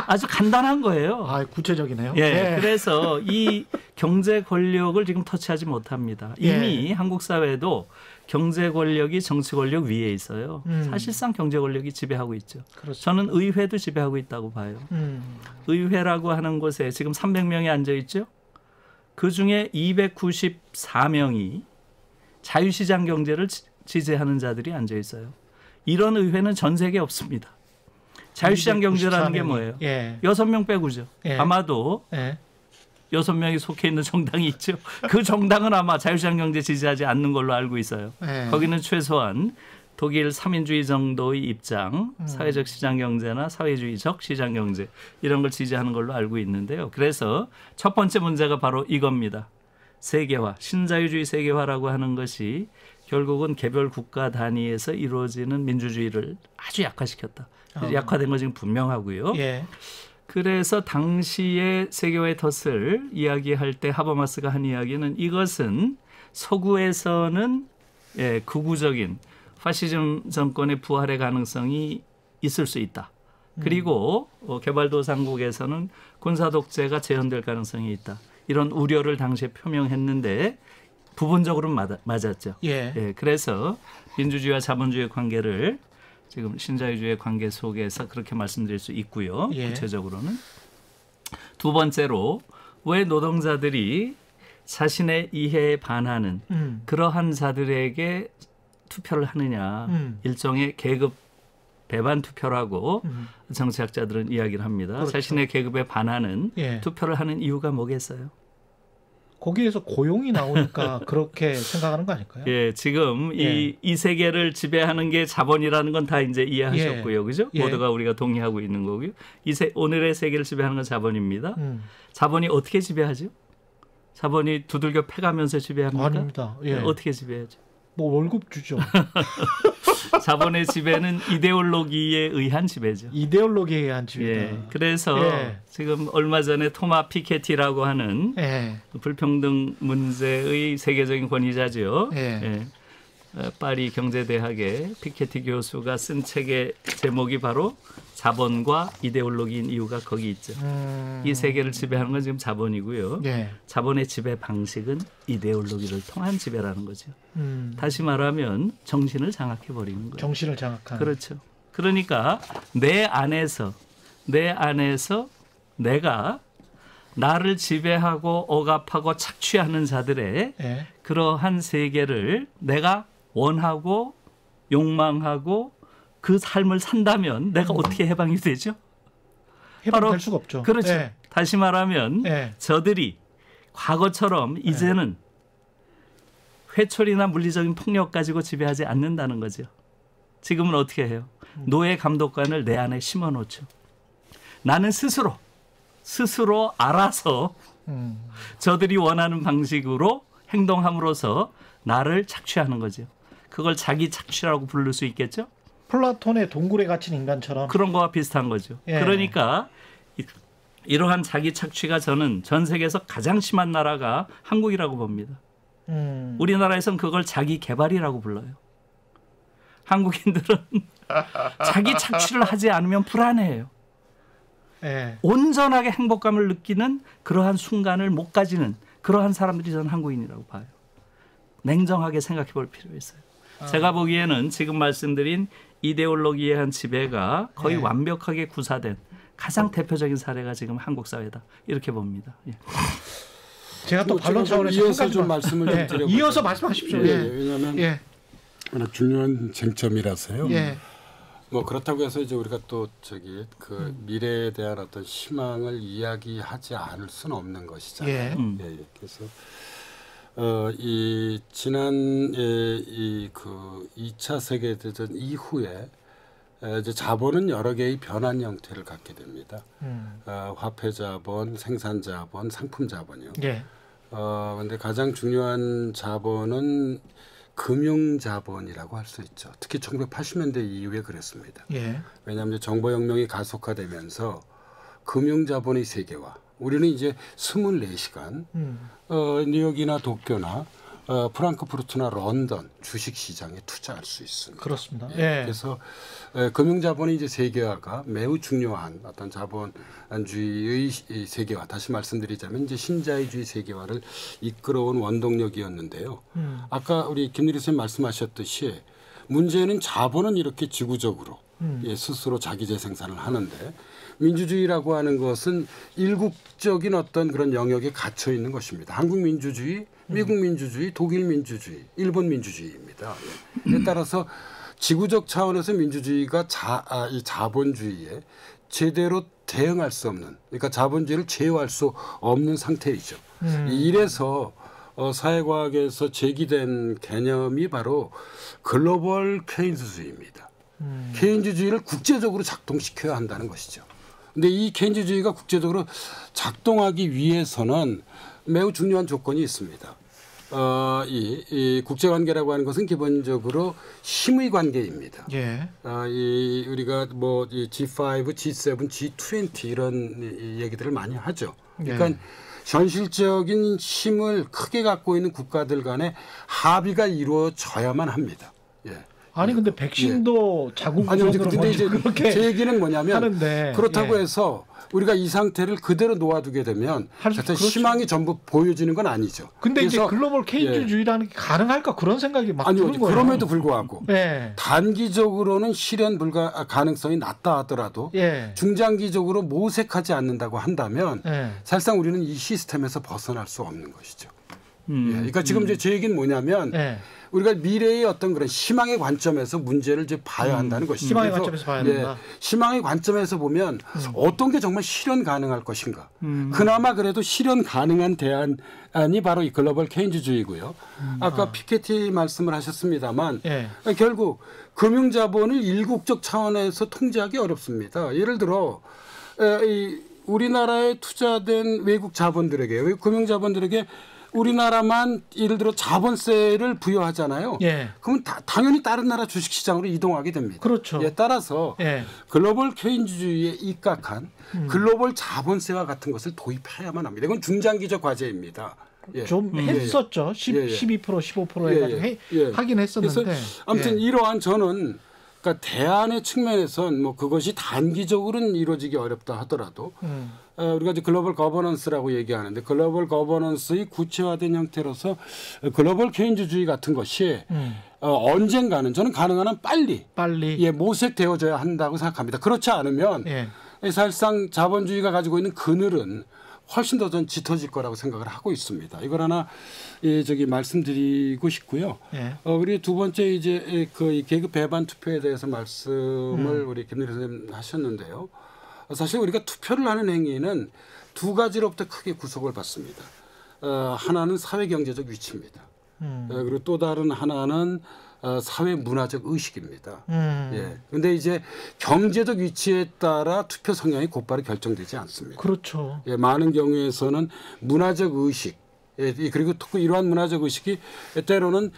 아주 간단한 거예요. 구체적이네요. 그래서 이 경제 권력을 지금 터치하지 못합니다. 이미 한국 사회도 경제 권력이 정치 권력 위에 있어요. 사실상 경제 권력이 지배하고 있죠. 그렇죠. 저는 의회도 지배하고 있다고 봐요. 의회라고 하는 곳에 지금 300명이 앉아 있죠. 그중에 294명이 자유시장 경제를 지지하는 자들이 앉아 있어요. 이런 의회는 전 세계에 없습니다. 자유시장 경제라는 게 뭐예요? 예. 6명 빼고죠. 예. 아마도 예. 6명이 속해 있는 정당이 있죠. 그 정당은 아마 자유시장 경제 지지하지 않는 걸로 알고 있어요. 예. 거기는 최소한 독일 3인주의 정도의 입장, 사회적 시장 경제나 사회주의적 시장 경제 이런 걸 지지하는 걸로 알고 있는데요. 그래서 첫 번째 문제가 바로 이겁니다. 세계화, 신자유주의 세계화라고 하는 것이 결국은 개별 국가 단위에서 이루어지는 민주주의를 아주 약화시켰다. 약화된 건 지금 분명하고요. 예. 그래서 당시에 세계화의 덫을 이야기할 때 하버마스가 한 이야기는 이것은 서구에서는 극우적인 파시즘 정권의 부활의 가능성이 있을 수 있다. 그리고 개발도상국에서는 군사 독재가 재현될 가능성이 있다. 이런 우려를 당시에 표명했는데 부분적으로는 맞았죠. 예. 그래서 민주주의와 자본주의의 관계를 지금 신자유주의의 관계 속에서 그렇게 말씀드릴 수 있고요. 예. 구체적으로는. 두 번째로 왜 노동자들이 자신의 이해에 반하는 그러한 자들에게 투표를 하느냐. 일종의 계급 배반 투표라고 정치학자들은 이야기를 합니다. 그렇죠. 자신의 계급에 반하는 예. 투표를 하는 이유가 뭐겠어요? 거기에서 고용이 나오니까 그렇게 생각하는 거 아닐까요? 예, 지금 예. 이 세계를 지배하는 게 자본이라는 건 다 이제 이해하셨고요, 그죠? 예. 모두가 우리가 동의하고 있는 거고요. 오늘의 세계를 지배하는 건 자본입니다. 자본이 어떻게 지배하죠? 자본이 두들겨 패가면서 지배합니까? 아닙니다. 예. 어떻게 지배하죠? 뭐 월급 주죠. 자본의 지배는 이데올로기에 의한 지배죠. 이데올로기에 의한 지배다. 예, 그래서 예. 지금 얼마 전에 토마 피케티라고 하는 예. 불평등 문제의 세계적인 권위자죠. 예. 파리 경제대학의 피케티 교수가 쓴 책의 제목이 바로 자본과 이데올로기인 이유가 거기 있죠. 이 세계를 지배하는 건 지금 자본이고요. 예. 자본의 지배 방식은 이데올로기를 통한 지배라는 거죠. 다시 말하면 정신을 장악해버리는 거예요. 정신을 장악하는. 그렇죠. 그러니까 내 안에서 내가 나를 지배하고 억압하고 착취하는 자들의 예. 그러한 세계를 내가 원하고 욕망하고 그 삶을 산다면 내가 어떻게 해방이 되죠? 해방될 수가 없죠. 그렇죠. 예. 다시 말하면 예. 저들이 과거처럼 이제는 회초리나 물리적인 폭력 가지고 지배하지 않는다는 거죠. 지금은 어떻게 해요? 노예 감독관을 내 안에 심어놓죠. 나는 스스로 알아서 저들이 원하는 방식으로 행동함으로써 나를 착취하는 거죠. 그걸 자기 착취라고 부를 수 있겠죠? 플라톤의 동굴에 갇힌 인간처럼. 그런 거와 비슷한 거죠. 예. 그러니까 이러한 자기 착취가 저는 전 세계에서 가장 심한 나라가 한국이라고 봅니다. 우리나라에서는 그걸 자기 개발이라고 불러요. 한국인들은 자기 착취를 하지 않으면 불안해요. 예. 온전하게 행복감을 느끼는 그러한 순간을 못 가지는 그러한 사람들이 저는 한국인이라고 봐요. 냉정하게 생각해 볼 필요가 있어요. 제가 보기에는 지금 말씀드린 이데올로기에 의한 지배가 거의 완벽하게 구사된 가장 대표적인 사례가 지금 한국 사회다. 이렇게 봅니다. 예. 제가 또 반론 차원에서 이어서 좀 말씀을 좀 드려볼게요. 이어서 말씀하십시오. 왜냐하면 워낙 중요한 쟁점이라서요. 예. 뭐 그렇다고 해서 이제 우리가 또 그 미래에 대한 어떤 희망을 이야기하지 않을 수는 없는 것이잖아요. 예. 그래서 이 지난 그 2차 세계 대전 이후에 이제 자본은 여러 개의 변환 형태를 갖게 됩니다. 화폐 자본, 생산 자본, 상품 자본이요. 예. 근데 가장 중요한 자본은 금융 자본이라고 할 수 있죠. 특히 1980년대 이후에 그랬습니다. 예. 왜냐하면 정보혁명이 가속화되면서 금융 자본의 세계화. 우리는 이제 24시간 뉴욕이나 도쿄나 프랑크푸르트나 런던 주식 시장에 투자할 수 있습니다. 그렇습니다. 예. 그래서 금융자본의 이제 세계화가 매우 중요한 어떤 자본주의의 세계화. 다시 말씀드리자면 이제 신자유주의 세계화를 이끌어온 원동력이었는데요. 아까 우리 김유리 선생님 말씀하셨듯이 문제는 자본은 이렇게 지구적으로 스스로 자기 재생산을 하는데 민주주의라고 하는 것은 일국적인 어떤 그런 영역에 갇혀 있는 것입니다. 한국 민주주의, 미국 민주주의, 독일 민주주의, 일본 민주주의입니다. 따라서 지구적 차원에서 민주주의가 이 자본주의에 제대로 대응할 수 없는, 그러니까 자본주의를 제어할 수 없는 상태이죠. 이래서 사회과학에서 제기된 개념이 바로 글로벌 케인즈주의입니다. 케인즈주의를 국제적으로 작동시켜야 한다는 것이죠. 근데 이 케인즈주의가 국제적으로 작동하기 위해서는 매우 중요한 조건이 있습니다. 이 국제관계라고 하는 것은 기본적으로 힘의 관계입니다. 예. 우리가 뭐 G5, G7, G20 이런 얘기들을 많이 하죠. 그러니까 예. 현실적인 힘을 크게 갖고 있는 국가들 간의 합의가 이루어져야만 합니다. 예. 아니 근데 백신도 자국 아니 우선으로 근데 이제 그렇게 제 얘기는 뭐냐면 하는데, 그렇다고 예. 해서 우리가 이 상태를 그대로 놓아두게 되면 그렇죠. 희망이 전부 보여지는 건 아니죠. 근데 이제 그래서 글로벌 케인즈주의라는 게 가능할까 그런 생각이 막 아니요. 드는 거예요. 그럼에도 불구하고 예. 단기적으로는 실현 불가 가능성이 낮다 하더라도 예. 중장기적으로 모색하지 않는다고 한다면 예. 사실상 우리는 이 시스템에서 벗어날 수 없는 것이죠. 예. 그러니까 지금 이제 제 얘기는 뭐냐면 예. 우리가 미래의 어떤 그런 희망의 관점에서 문제를 이제 봐야 한다는 것이죠. 희망의 그래서 관점에서 봐야 된다. 희망의 관점에서 보면 어떤 게 정말 실현 가능할 것인가. 그나마 그래도 실현 가능한 대안이 바로 이 글로벌 케인즈주의고요. 아까 피케티 말씀을 하셨습니다만 예. 결국 금융자본을 일국적 차원에서 통제하기 어렵습니다. 예를 들어 우리나라에 투자된 외국 자본들에게, 외국 금융자본들에게 우리나라만 예를 들어 자본세를 부여하잖아요. 예. 그러면 당연히 다른 나라 주식시장으로 이동하게 됩니다. 그렇죠. 예, 따라서 예. 글로벌 케인즈주의에 입각한 글로벌 자본세와 같은 것을 도입해야만 합니다. 이건 중장기적 과제입니다. 예. 좀 했었죠. 12%, 15% 해가지고 하긴 했었는데. 그래서 아무튼 이러한 저는 그러니까 대안의 측면에선 뭐 그것이 단기적으로는 이루어지기 어렵다 하더라도 우리가 이제 글로벌 거버넌스라고 얘기하는데 글로벌 거버넌스의 구체화된 형태로서 글로벌 케인즈주의 같은 것이 언젠가는 저는 가능한 한 빨리 모색되어져야 한다고 생각합니다. 그렇지 않으면 사실상 자본주의가 가지고 있는 그늘은 훨씬 더 전 짙어질 거라고 생각을 하고 있습니다. 이걸 하나 말씀드리고 싶고요. 그리고 두 번째 이제 그 계급 배반 투표에 대해서 말씀을 우리 김대리 선생님 하셨는데요. 사실 우리가 투표를 하는 행위는 두 가지로부터 크게 구속을 받습니다. 하나는 사회 경제적 위치입니다. 그리고 또 다른 하나는 사회 문화적 의식입니다. 예. 근데 이제 경제적 위치에 따라 투표 성향이 곧바로 결정되지 않습니다. 그렇죠. 예, 많은 경우에서는 문화적 의식, 그리고 특히 이러한 문화적 의식이 때로는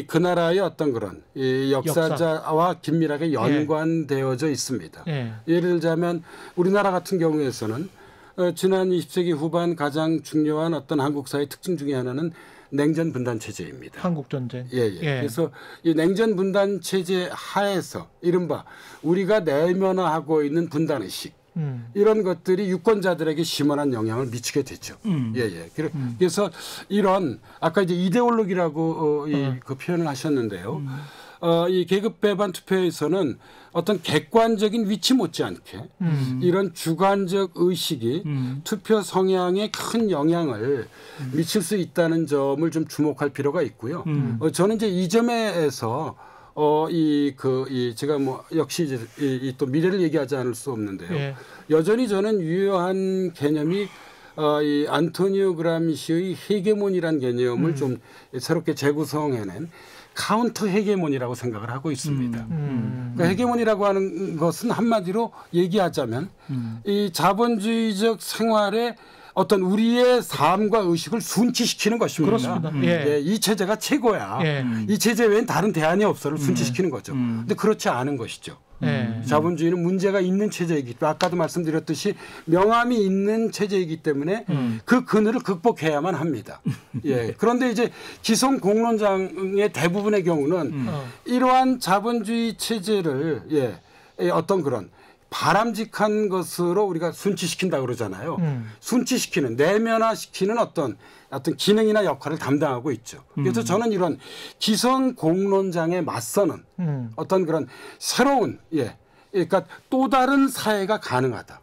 그 나라의 어떤 그런 역사자와 긴밀하게 연관되어져 있습니다. 예를 들자면 우리나라 같은 경우에서는 지난 20세기 후반 가장 중요한 어떤 한국 사회 특징 중에 하나는 냉전 분단 체제입니다. 한국 전쟁. 그래서 이 냉전 분단 체제 하에서 이른바 우리가 내면화하고 있는 분단 의식 이런 것들이 유권자들에게 심한 영향을 미치게 됐죠. 그래서 이런 아까 이제 이데올로기라고 그 표현을 하셨는데요. 이 계급 배반 투표에서는 어떤 객관적인 위치 못지않게 이런 주관적 의식이 투표 성향에 큰 영향을 미칠 수 있다는 점을 좀 주목할 필요가 있고요. 저는 이제 이 점에서 제가 뭐 역시 이제 또 미래를 얘기하지 않을 수 없는데요. 여전히 저는 유효한 개념이 이 안토니오 그람시의 헤게몬이라는 개념을 좀 새롭게 재구성해낸 카운터 헤게몬이라고 생각을 하고 있습니다. 그러니까 헤게몬이라고 하는 것은 한마디로 얘기하자면 이 자본주의적 생활에 어떤 우리의 삶과 의식을 순치시키는 것입니다. 그렇습니다. 이 체제가 최고야. 이 체제 외엔 다른 대안이 없어를 순치시키는 거죠. 근데 그렇지 않은 것이죠. 자본주의는 문제가 있는 체제이기 때문에 아까도 말씀드렸듯이 명암이 있는 체제이기 때문에 그 그늘을 극복해야만 합니다. 그런데 이제 기성 공론장의 대부분의 경우는 이러한 자본주의 체제를 어떤 그런 바람직한 것으로 우리가 순치시킨다 그러잖아요. 순치시키는 내면화시키는 어떤 기능이나 역할을 담당하고 있죠. 그래서 저는 이런 기성 공론장에 맞서는 어떤 그런 새로운 그러니까 또 다른 사회가 가능하다.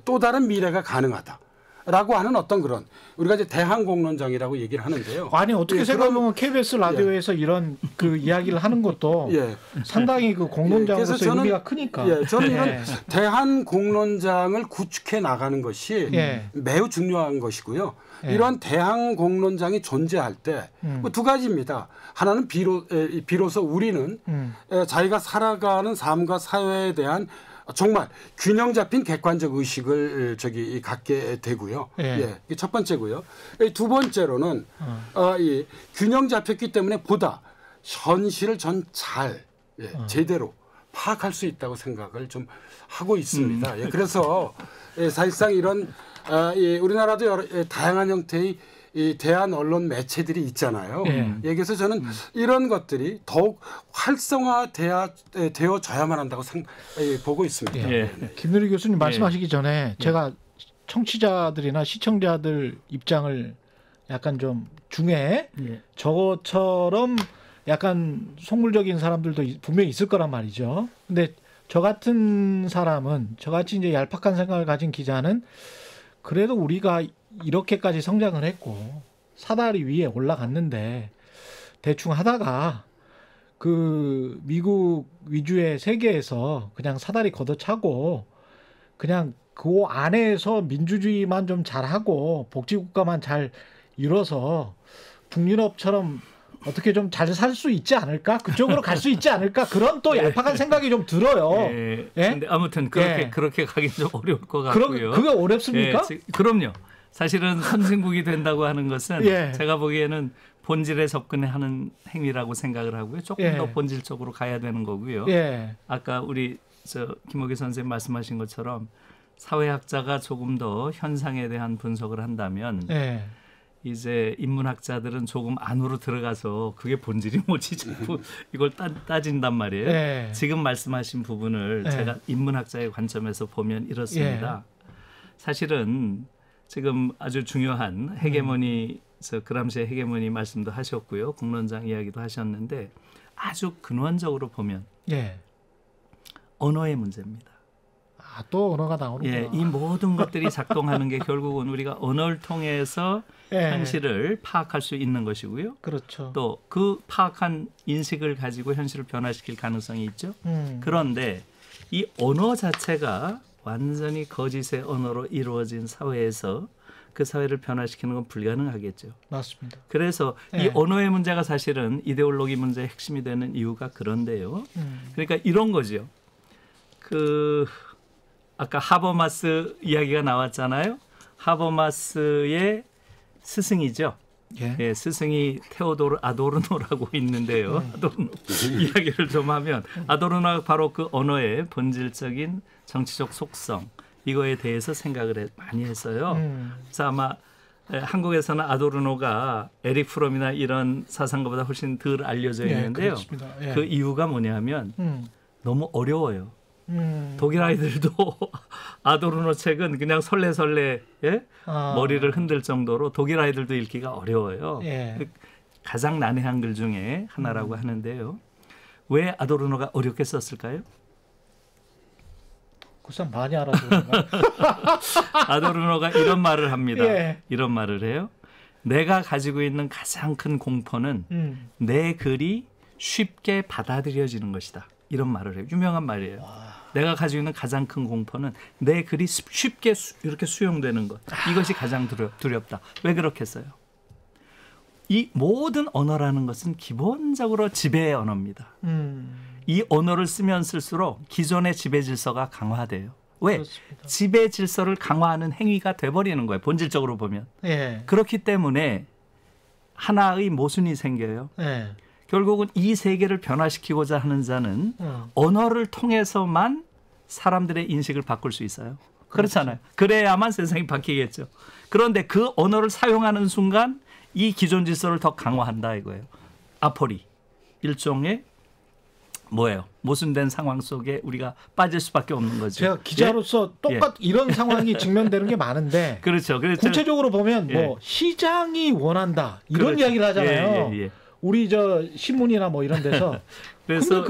또 다른 미래가 가능하다. 라고 하는 어떤 그런 우리가 이제 대항공론장이라고 얘기를 하는데요. 아니 어떻게 생각하면 KBS 라디오에서 이런 그 이야기를 하는 것도 상당히 그 공론장으로서 의미가 크니까. 저는 이런 대항공론장을 구축해 나가는 것이 매우 중요한 것이고요. 이러한 대항공론장이 존재할 때 두 가지입니다. 하나는 비로소 우리는 자기가 살아가는 삶과 사회에 대한 정말 균형 잡힌 객관적 의식을 갖게 되고요. 첫 번째고요. 두 번째로는 이 균형 잡혔기 때문에 보다 현실을 전 잘 제대로 파악할 수 있다고 생각을 좀 하고 있습니다. 그래서 사실상 이런 우리나라도 여러 다양한 형태의 이 대한 언론 매체들이 있잖아요. 그래서 저는 이런 것들이 더욱 활성화되어져야만 한다고 보고 있습니다. 김누리 교수님 말씀하시기 전에 제가 청취자들이나 시청자들 입장을 약간 좀 중에 저처럼 약간 속물적인 사람들도 분명히 있을 거란 말이죠. 근데 저 같은 사람은 저같이 이제 얄팍한 생각을 가진 기자는 그래도 우리가 이렇게까지 성장을 했고 사다리 위에 올라갔는데 대충 하다가 그 미국 위주의 세계에서 그냥 사다리 걷어차고 그냥 그 안에서 민주주의만 좀 잘하고 복지국가만 잘 이뤄서 북유럽처럼 어떻게 좀 잘 살 수 있지 않을까? 그쪽으로 갈 수 있지 않을까? 그런 또 얄팍한 생각이 좀 들어요. 근데 아무튼 그렇게 가긴 좀 어려울 것 같고요. 그게 어렵습니까? 그럼요. 사실은 선진국이 된다고 하는 것은 제가 보기에는 본질에 접근하는 행위라고 생각을 하고요. 조금 더 본질적으로 가야 되는 거고요. 아까 우리 김옥희 선생님 말씀하신 것처럼 사회학자가 조금 더 현상에 대한 분석을 한다면 이제 인문학자들은 조금 안으로 들어가서 그게 본질이 뭐지 이걸 따진단 말이에요. 지금 말씀하신 부분을 제가 인문학자의 관점에서 보면 이렇습니다. 사실은 지금 아주 중요한 헤게모니, 그람시의 헤게모니 말씀도 하셨고요. 공론장 이야기도 하셨는데 아주 근원적으로 보면 언어의 문제입니다. 또 언어가 나오는구나. 이 모든 것들이 작동하는 게 결국은 우리가 언어를 통해서 현실을 파악할 수 있는 것이고요. 그렇죠. 또 그 파악한 인식을 가지고 현실을 변화시킬 가능성이 있죠. 그런데 이 언어 자체가 완전히 거짓의 언어로 이루어진 사회에서 그 사회를 변화시키는 건 불가능하겠죠. 맞습니다. 그래서 이 언어의 문제가 사실은 이데올로기 문제의 핵심이 되는 이유가 그런데요. 그러니까 이런 거죠. 아까 하버마스 이야기가 나왔잖아요. 하버마스의 스승이죠. 스승이 테오도르 아도르노라고 있는데요. 아도르노 이야기를 좀 하면 아도르노가 바로 그 언어의 본질적인 정치적 속성 이거에 대해서 생각을 많이 했어요. 그래서 아마 한국에서는 아도르노가 에릭 프롬이나 이런 사상가보다 훨씬 덜 알려져 있는데요. 그 이유가 뭐냐면 너무 어려워요. 독일 아이들도 아도르노 책은 그냥 설레설레 머리를 흔들 정도로 독일 아이들도 읽기가 어려워요. 가장 난해한 글 중에 하나라고 하는데요. 왜 아도르노가 어렵게 썼을까요? 글쎄 많이 알아들어요. 아도르노가 이런 말을 합니다. 이런 말을 해요. 내가 가지고 있는 가장 큰 공포는 내 글이 쉽게 받아들여지는 것이다. 이런 말을 해요. 유명한 말이에요. 내가 가지고 있는 가장 큰 공포는 내 글이 쉽게 이렇게 수용되는 것. 이것이 가장 두렵다. 왜 그렇겠어요? 이 모든 언어라는 것은 기본적으로 지배의 언어입니다. 이 언어를 쓰면 쓸수록 기존의 지배 질서가 강화돼요. 왜? 그렇습니다. 지배 질서를 강화하는 행위가 돼버리는 거예요. 본질적으로 보면. 그렇기 때문에 하나의 모순이 생겨요. 결국은 이 세계를 변화시키고자 하는 자는 언어를 통해서만 사람들의 인식을 바꿀 수 있어요. 그렇잖아요. 그래야만 세상이 바뀌겠죠. 그런데 그 언어를 사용하는 순간 이 기존 질서를 더 강화한다 이거예요. 아포리. 일종의 모순된 상황 속에 우리가 빠질 수밖에 없는 거죠. 제가 기자로서 이런 상황이 직면되는 게 많은데 그렇죠. 구체적으로 보면 시장이 원한다. 이런 이야기를 하잖아요. 우리 신문이나 이런 데서. 그래서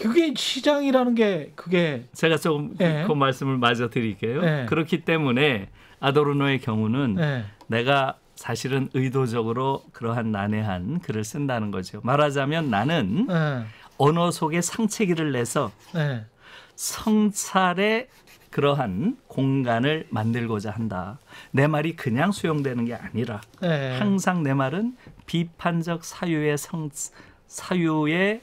그게 시장이라는 게 그게 제가 조금 그 말씀을 마저 드릴게요. 그렇기 때문에 아도르노의 경우는 내가 사실은 의도적으로 그러한 난해한 글을 쓴다는 거죠. 말하자면 나는 언어 속에 상체기를 내서 성찰의 그러한 공간을 만들고자 한다. 내 말이 그냥 수용되는 게 아니라 항상 내 말은 비판적 사유를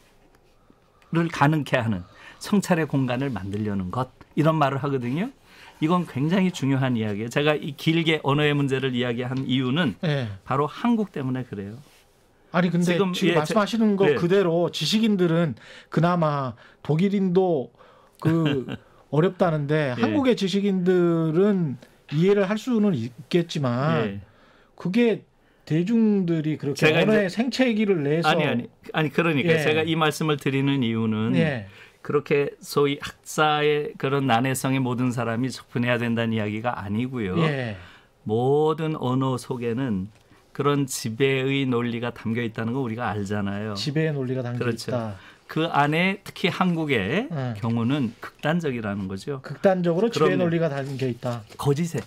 가능케 하는 성찰의 공간을 만들려는 것, 이런 말을 하거든요. 이건 굉장히 중요한 이야기예요. 제가 이 길게 언어의 문제를 이야기한 이유는 바로 한국 때문에 그래요. 아니 근데 지금 말씀하시는 거 그대로 지식인들은 그나마 독일인도 어렵다는데 한국의 지식인들은 이해를 할 수는 있겠지만 그게 대중들이 그렇게 언어의 생체기를 내서 아니 그러니까 제가 이 말씀을 드리는 이유는 그렇게 소위 학자의 그런 난해성에 모든 사람이 접근해야 된다는 이야기가 아니고요. 모든 언어 속에는 그런 지배의 논리가 담겨 있다는 거 우리가 알잖아요. 지배의 논리가 담겨 있다. 그 안에 특히 한국의 경우는 극단적이라는 거죠. 극단적으로 지배의 논리가 담겨 있다. 거짓에.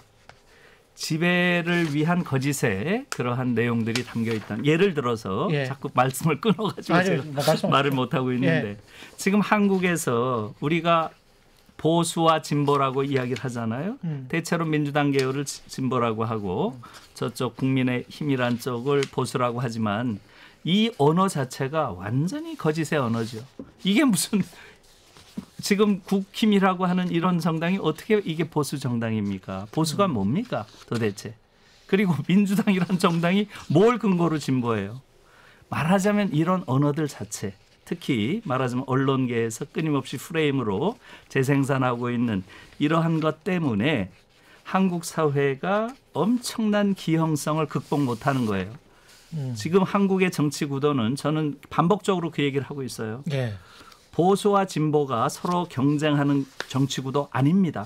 지배를 위한 거짓에 그러한 내용들이 담겨 있다. 예를 들어서 자꾸 말씀을 끊어가지고 제가 말을 못하고 있는데 지금 한국에서 우리가 보수와 진보라고 이야기를 하잖아요. 대체로 민주당 계열을 진보라고 하고 저쪽 국민의힘이란 쪽을 보수라고 하지만 이 언어 자체가 완전히 거짓의 언어죠. 이게 무슨 지금 국힘이라고 하는 이런 정당이 어떻게 이게 보수 정당입니까? 보수가 뭡니까 도대체? 그리고 민주당이란 정당이 뭘 근거로 진보해요? 말하자면 이런 언어들 자체, 특히 말하자면 언론계에서 끊임없이 프레임으로 재생산하고 있는 이러한 것 때문에 한국 사회가 엄청난 기형성을 극복 못하는 거예요. 지금 한국의 정치 구도는 저는 반복적으로 그 얘기를 하고 있어요. 보수와 진보가 서로 경쟁하는 정치 구도 아닙니다.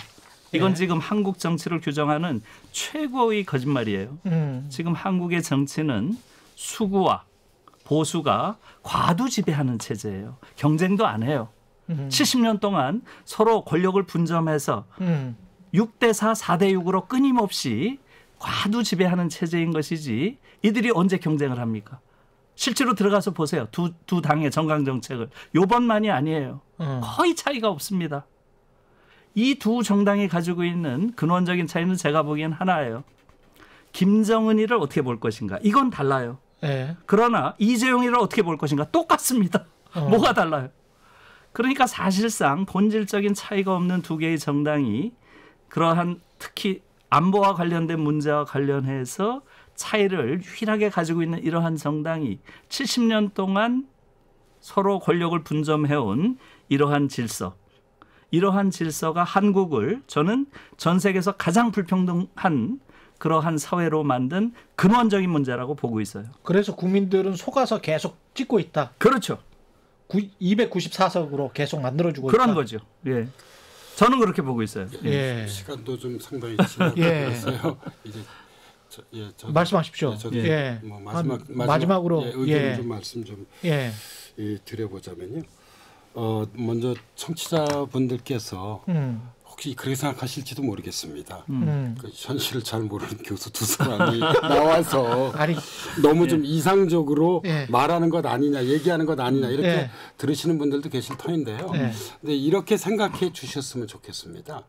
이건 지금 한국 정치를 규정하는 최고의 거짓말이에요. 지금 한국의 정치는 수구와 보수가 과도 지배하는 체제예요. 경쟁도 안 해요. 70년 동안 서로 권력을 분점해서 6대4, 4대6으로 끊임없이 과도 지배하는 체제인 것이지 이들이 언제 경쟁을 합니까? 실제로 들어가서 보세요. 두 당의 정강 정책을. 요번만이 아니에요. 거의 차이가 없습니다. 이 두 정당이 가지고 있는 근원적인 차이는 제가 보기엔 하나예요. 김정은이를 어떻게 볼 것인가. 이건 달라요. 그러나 이재용이를 어떻게 볼 것인가. 똑같습니다. 뭐가 달라요. 그러니까 사실상 본질적인 차이가 없는 두 개의 정당이 그러한 특히 안보와 관련된 문제와 관련해서 차이를 유일하게 가지고 있는 이러한 정당이 70년 동안 서로 권력을 분점해온 이러한 질서, 이러한 질서가 한국을 저는 전 세계에서 가장 불평등한 그러한 사회로 만든 근원적인 문제라고 보고 있어요. 그래서 국민들은 속아서 계속 찍고 있다. 그렇죠. 294석으로 계속 만들어주고 그런 있다. 거죠. 예. 저는 그렇게 보고 있어요. 시간도 좀 상당히 지났어요. 이제 말씀하십시오. 저도 뭐 마지막으로 의견 좀 말씀 좀 드려보자면요. 먼저 청취자분들께서 혹시 그렇게 생각하실지도 모르겠습니다. 그 현실을 잘 모르는 교수 두 사람이 나와서 너무 좀 이상적으로 말하는 것 아니냐, 얘기하는 것 아니냐 이렇게 들으시는 분들도 계실 터인데요. 근데 이렇게 생각해 주셨으면 좋겠습니다.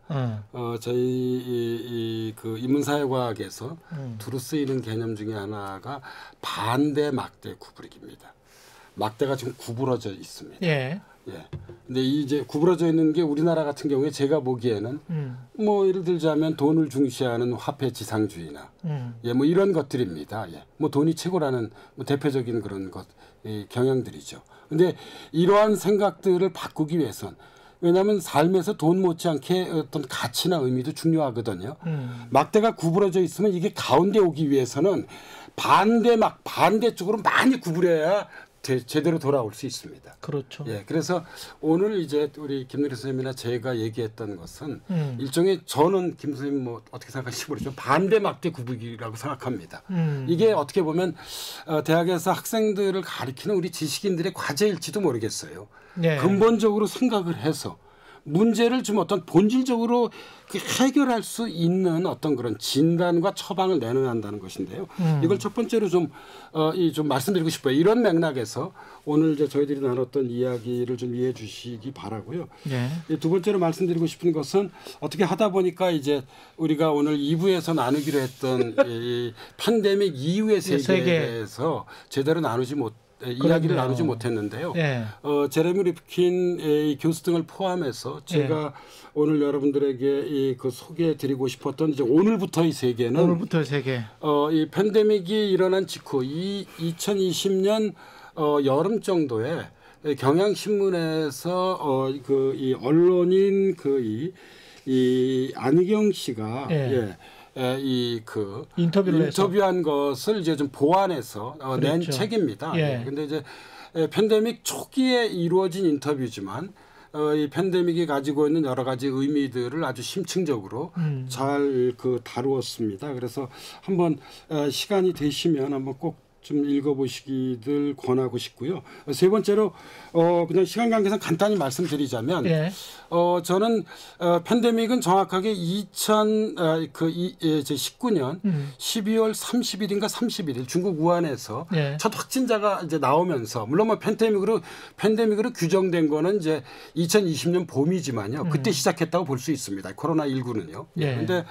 저희 그 인문사회과학에서 두루 쓰이는 개념 중에 하나가 반대 막대 구부리기입니다. 막대가 지금 구부러져 있습니다. 근데 이제 구부러져 있는 게 우리나라 같은 경우에 제가 보기에는 뭐 예를 들자면 돈을 중시하는 화폐 지상주의나 뭐 이런 것들입니다. 뭐 돈이 최고라는 뭐 대표적인 그런 것 경향들이죠. 근데 이러한 생각들을 바꾸기 위해선 왜냐하면 삶에서 돈 못지않게 어떤 가치나 의미도 중요하거든요. 막대가 구부러져 있으면 이게 가운데 오기 위해서는 반대쪽으로 많이 구부려야 제대로 돌아올 수 있습니다. 그렇죠. 예, 그래서 오늘 이제 우리 김누리 선생님이나 제가 얘기했던 것은 일종의 저는 김 선생님 뭐 어떻게 생각하실지 모르지만 반대 막대 구북이라고 생각합니다. 이게 어떻게 보면 대학에서 학생들을 가리키는 우리 지식인들의 과제일지도 모르겠어요. 네. 근본적으로 생각을 해서 문제를 좀 어떤 본질적으로 해결할 수 있는 어떤 그런 진단과 처방을 내놓아야 한다는 것인데요. 이걸 첫 번째로 좀 말씀드리고 싶어요. 이런 맥락에서 오늘 이제 저희들이 나눴던 이야기를 좀 이해해 주시기 바라고요. 네. 두 번째로 말씀드리고 싶은 것은 어떻게 하다 보니까 이제 우리가 오늘 2부에서 나누기로 했던 이 팬데믹 이후의 세계에 대해서 제대로 이야기를 나누지 못했는데요. 네. 제레미 리프킨 교수 등을 포함해서 제가 오늘 여러분들에게 그 소개해드리고 싶었던 이제 오늘부터의 세계는 이 팬데믹이 일어난 직후 2020년 여름 정도에 경향신문에서 이 언론인 이 안희경 씨가 인터뷰한 것을 이제 좀 보완해서 낸 책입니다. 그런데 이제 팬데믹 초기에 이루어진 인터뷰지만 이 팬데믹이 가지고 있는 여러 가지 의미들을 아주 심층적으로 잘 다루었습니다. 그래서 한번 시간이 되시면 한번 꼭 좀 읽어보시기를 권하고 싶고요. 세 번째로 그냥 시간 관계상 간단히 말씀드리자면 저는 팬데믹은 정확하게 2019년 12월 30일인가 31일 중국 우한에서 첫 확진자가 이제 나오면서 물론 뭐 팬데믹으로 규정된 거는 이제 2020년 봄이지만요. 그때 시작했다고 볼 수 있습니다. 코로나19는요. 그런데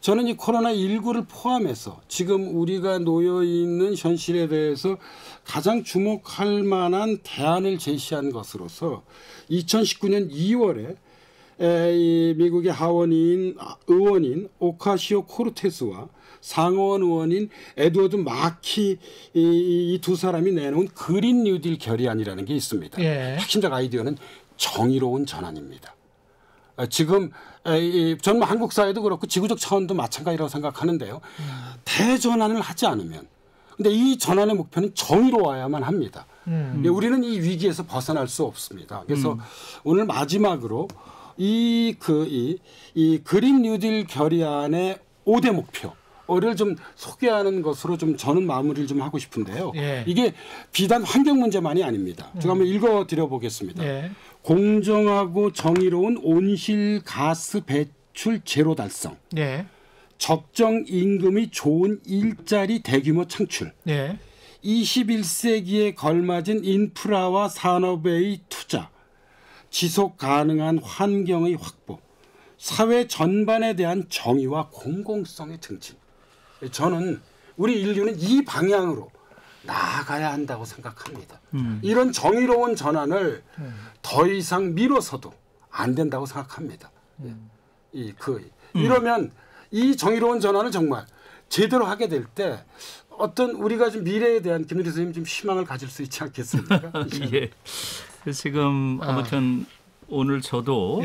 저는 이 코로나19를 포함해서 지금 우리가 놓여 있는 현실에 대해서 가장 주목할 만한 대안을 제시한 것으로서 2019년 2월에 이 미국의 의원인 오카시오 코르테스와 상원 의원인 에드워드 마키 이 두 사람이 내놓은 그린 뉴딜 결의안이라는 게 있습니다. 핵심적 아이디어는 정의로운 전환입니다. 지금 전 한국 사회도 그렇고 지구적 차원도 마찬가지라고 생각하는데요. 대전환을 하지 않으면 근데 이 전환의 목표는 정의로워야만 합니다. 우리는 이 위기에서 벗어날 수 없습니다. 그래서 오늘 마지막으로 이 그린 뉴딜 결의안의 5대 목표를 좀 소개하는 것으로 좀 저는 마무리를 좀 하고 싶은데요. 이게 비단 환경 문제만이 아닙니다. 제가 한번 읽어드려 보겠습니다. 공정하고 정의로운 온실가스 배출 제로 달성. 적정 임금이 좋은 일자리 대규모 창출. 21세기에 걸맞은 인프라와 산업의 투자. 지속 가능한 환경의 확보. 사회 전반에 대한 정의와 공공성의 증진. 저는 우리 인류는 이 방향으로 나아가야 한다고 생각합니다. 이런 정의로운 전환을 더 이상 미뤄서도 안 된다고 생각합니다. 이러면 이 정의로운 전환을 정말 제대로 하게 될 때 어떤 우리가 좀 미래에 대한 김누리 선생님 좀 희망을 가질 수 있지 않겠습니까? 예. 지금 아무튼 오늘 저도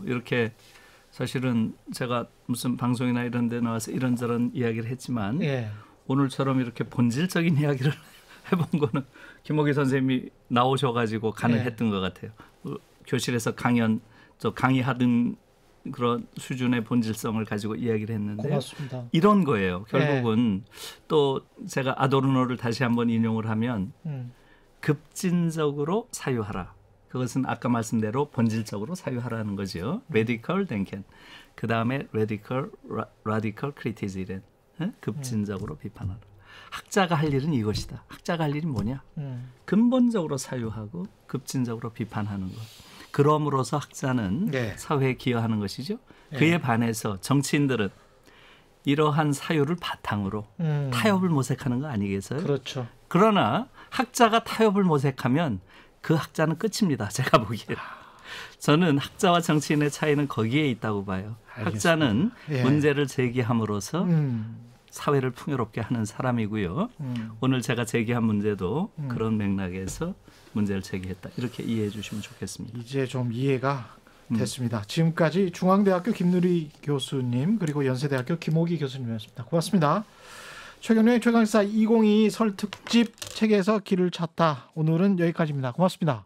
이렇게 사실은 제가 무슨 방송이나 이런 데 나와서 이런저런 이야기를 했지만 오늘처럼 이렇게 본질적인 이야기를 해본 거는 김옥희 선생님이 나오셔가지고 가능했던 것 같아요. 교실에서 강의하던 그런 수준의 본질성을 가지고 이야기를 했는데 고맙습니다. 이런 거예요. 결국은 또 제가 아도르노를 다시 한번 인용을 하면 급진적으로 사유하라. 그것은 아까 말씀대로 본질적으로 사유하라는 거죠. Radical Denken. 그 다음에 Radical Criticism. 급진적으로 비판하라. 학자가 할 일은 이것이다. 학자가 할 일이 뭐냐? 근본적으로 사유하고 급진적으로 비판하는 것. 그럼으로써 학자는 사회에 기여하는 것이죠. 그에 반해서 정치인들은 이러한 사유를 바탕으로 타협을 모색하는 거 아니겠어요? 그렇죠. 그러나 학자가 타협을 모색하면 그 학자는 끝입니다. 제가 보기에. 저는 학자와 정치인의 차이는 거기에 있다고 봐요. 알겠습니다. 학자는 문제를 제기함으로써 사회를 풍요롭게 하는 사람이고요. 오늘 제가 제기한 문제도 그런 맥락에서 문제를 제기했다. 이렇게 이해해 주시면 좋겠습니다. 이제 좀 이해가 됐습니다. 지금까지 중앙대학교 김누리 교수님 그리고 연세대학교 김옥희 교수님이었습니다. 고맙습니다. 최경영의 최강시사 2022 설 특집 책에서 길을 찾다. 오늘은 여기까지입니다. 고맙습니다.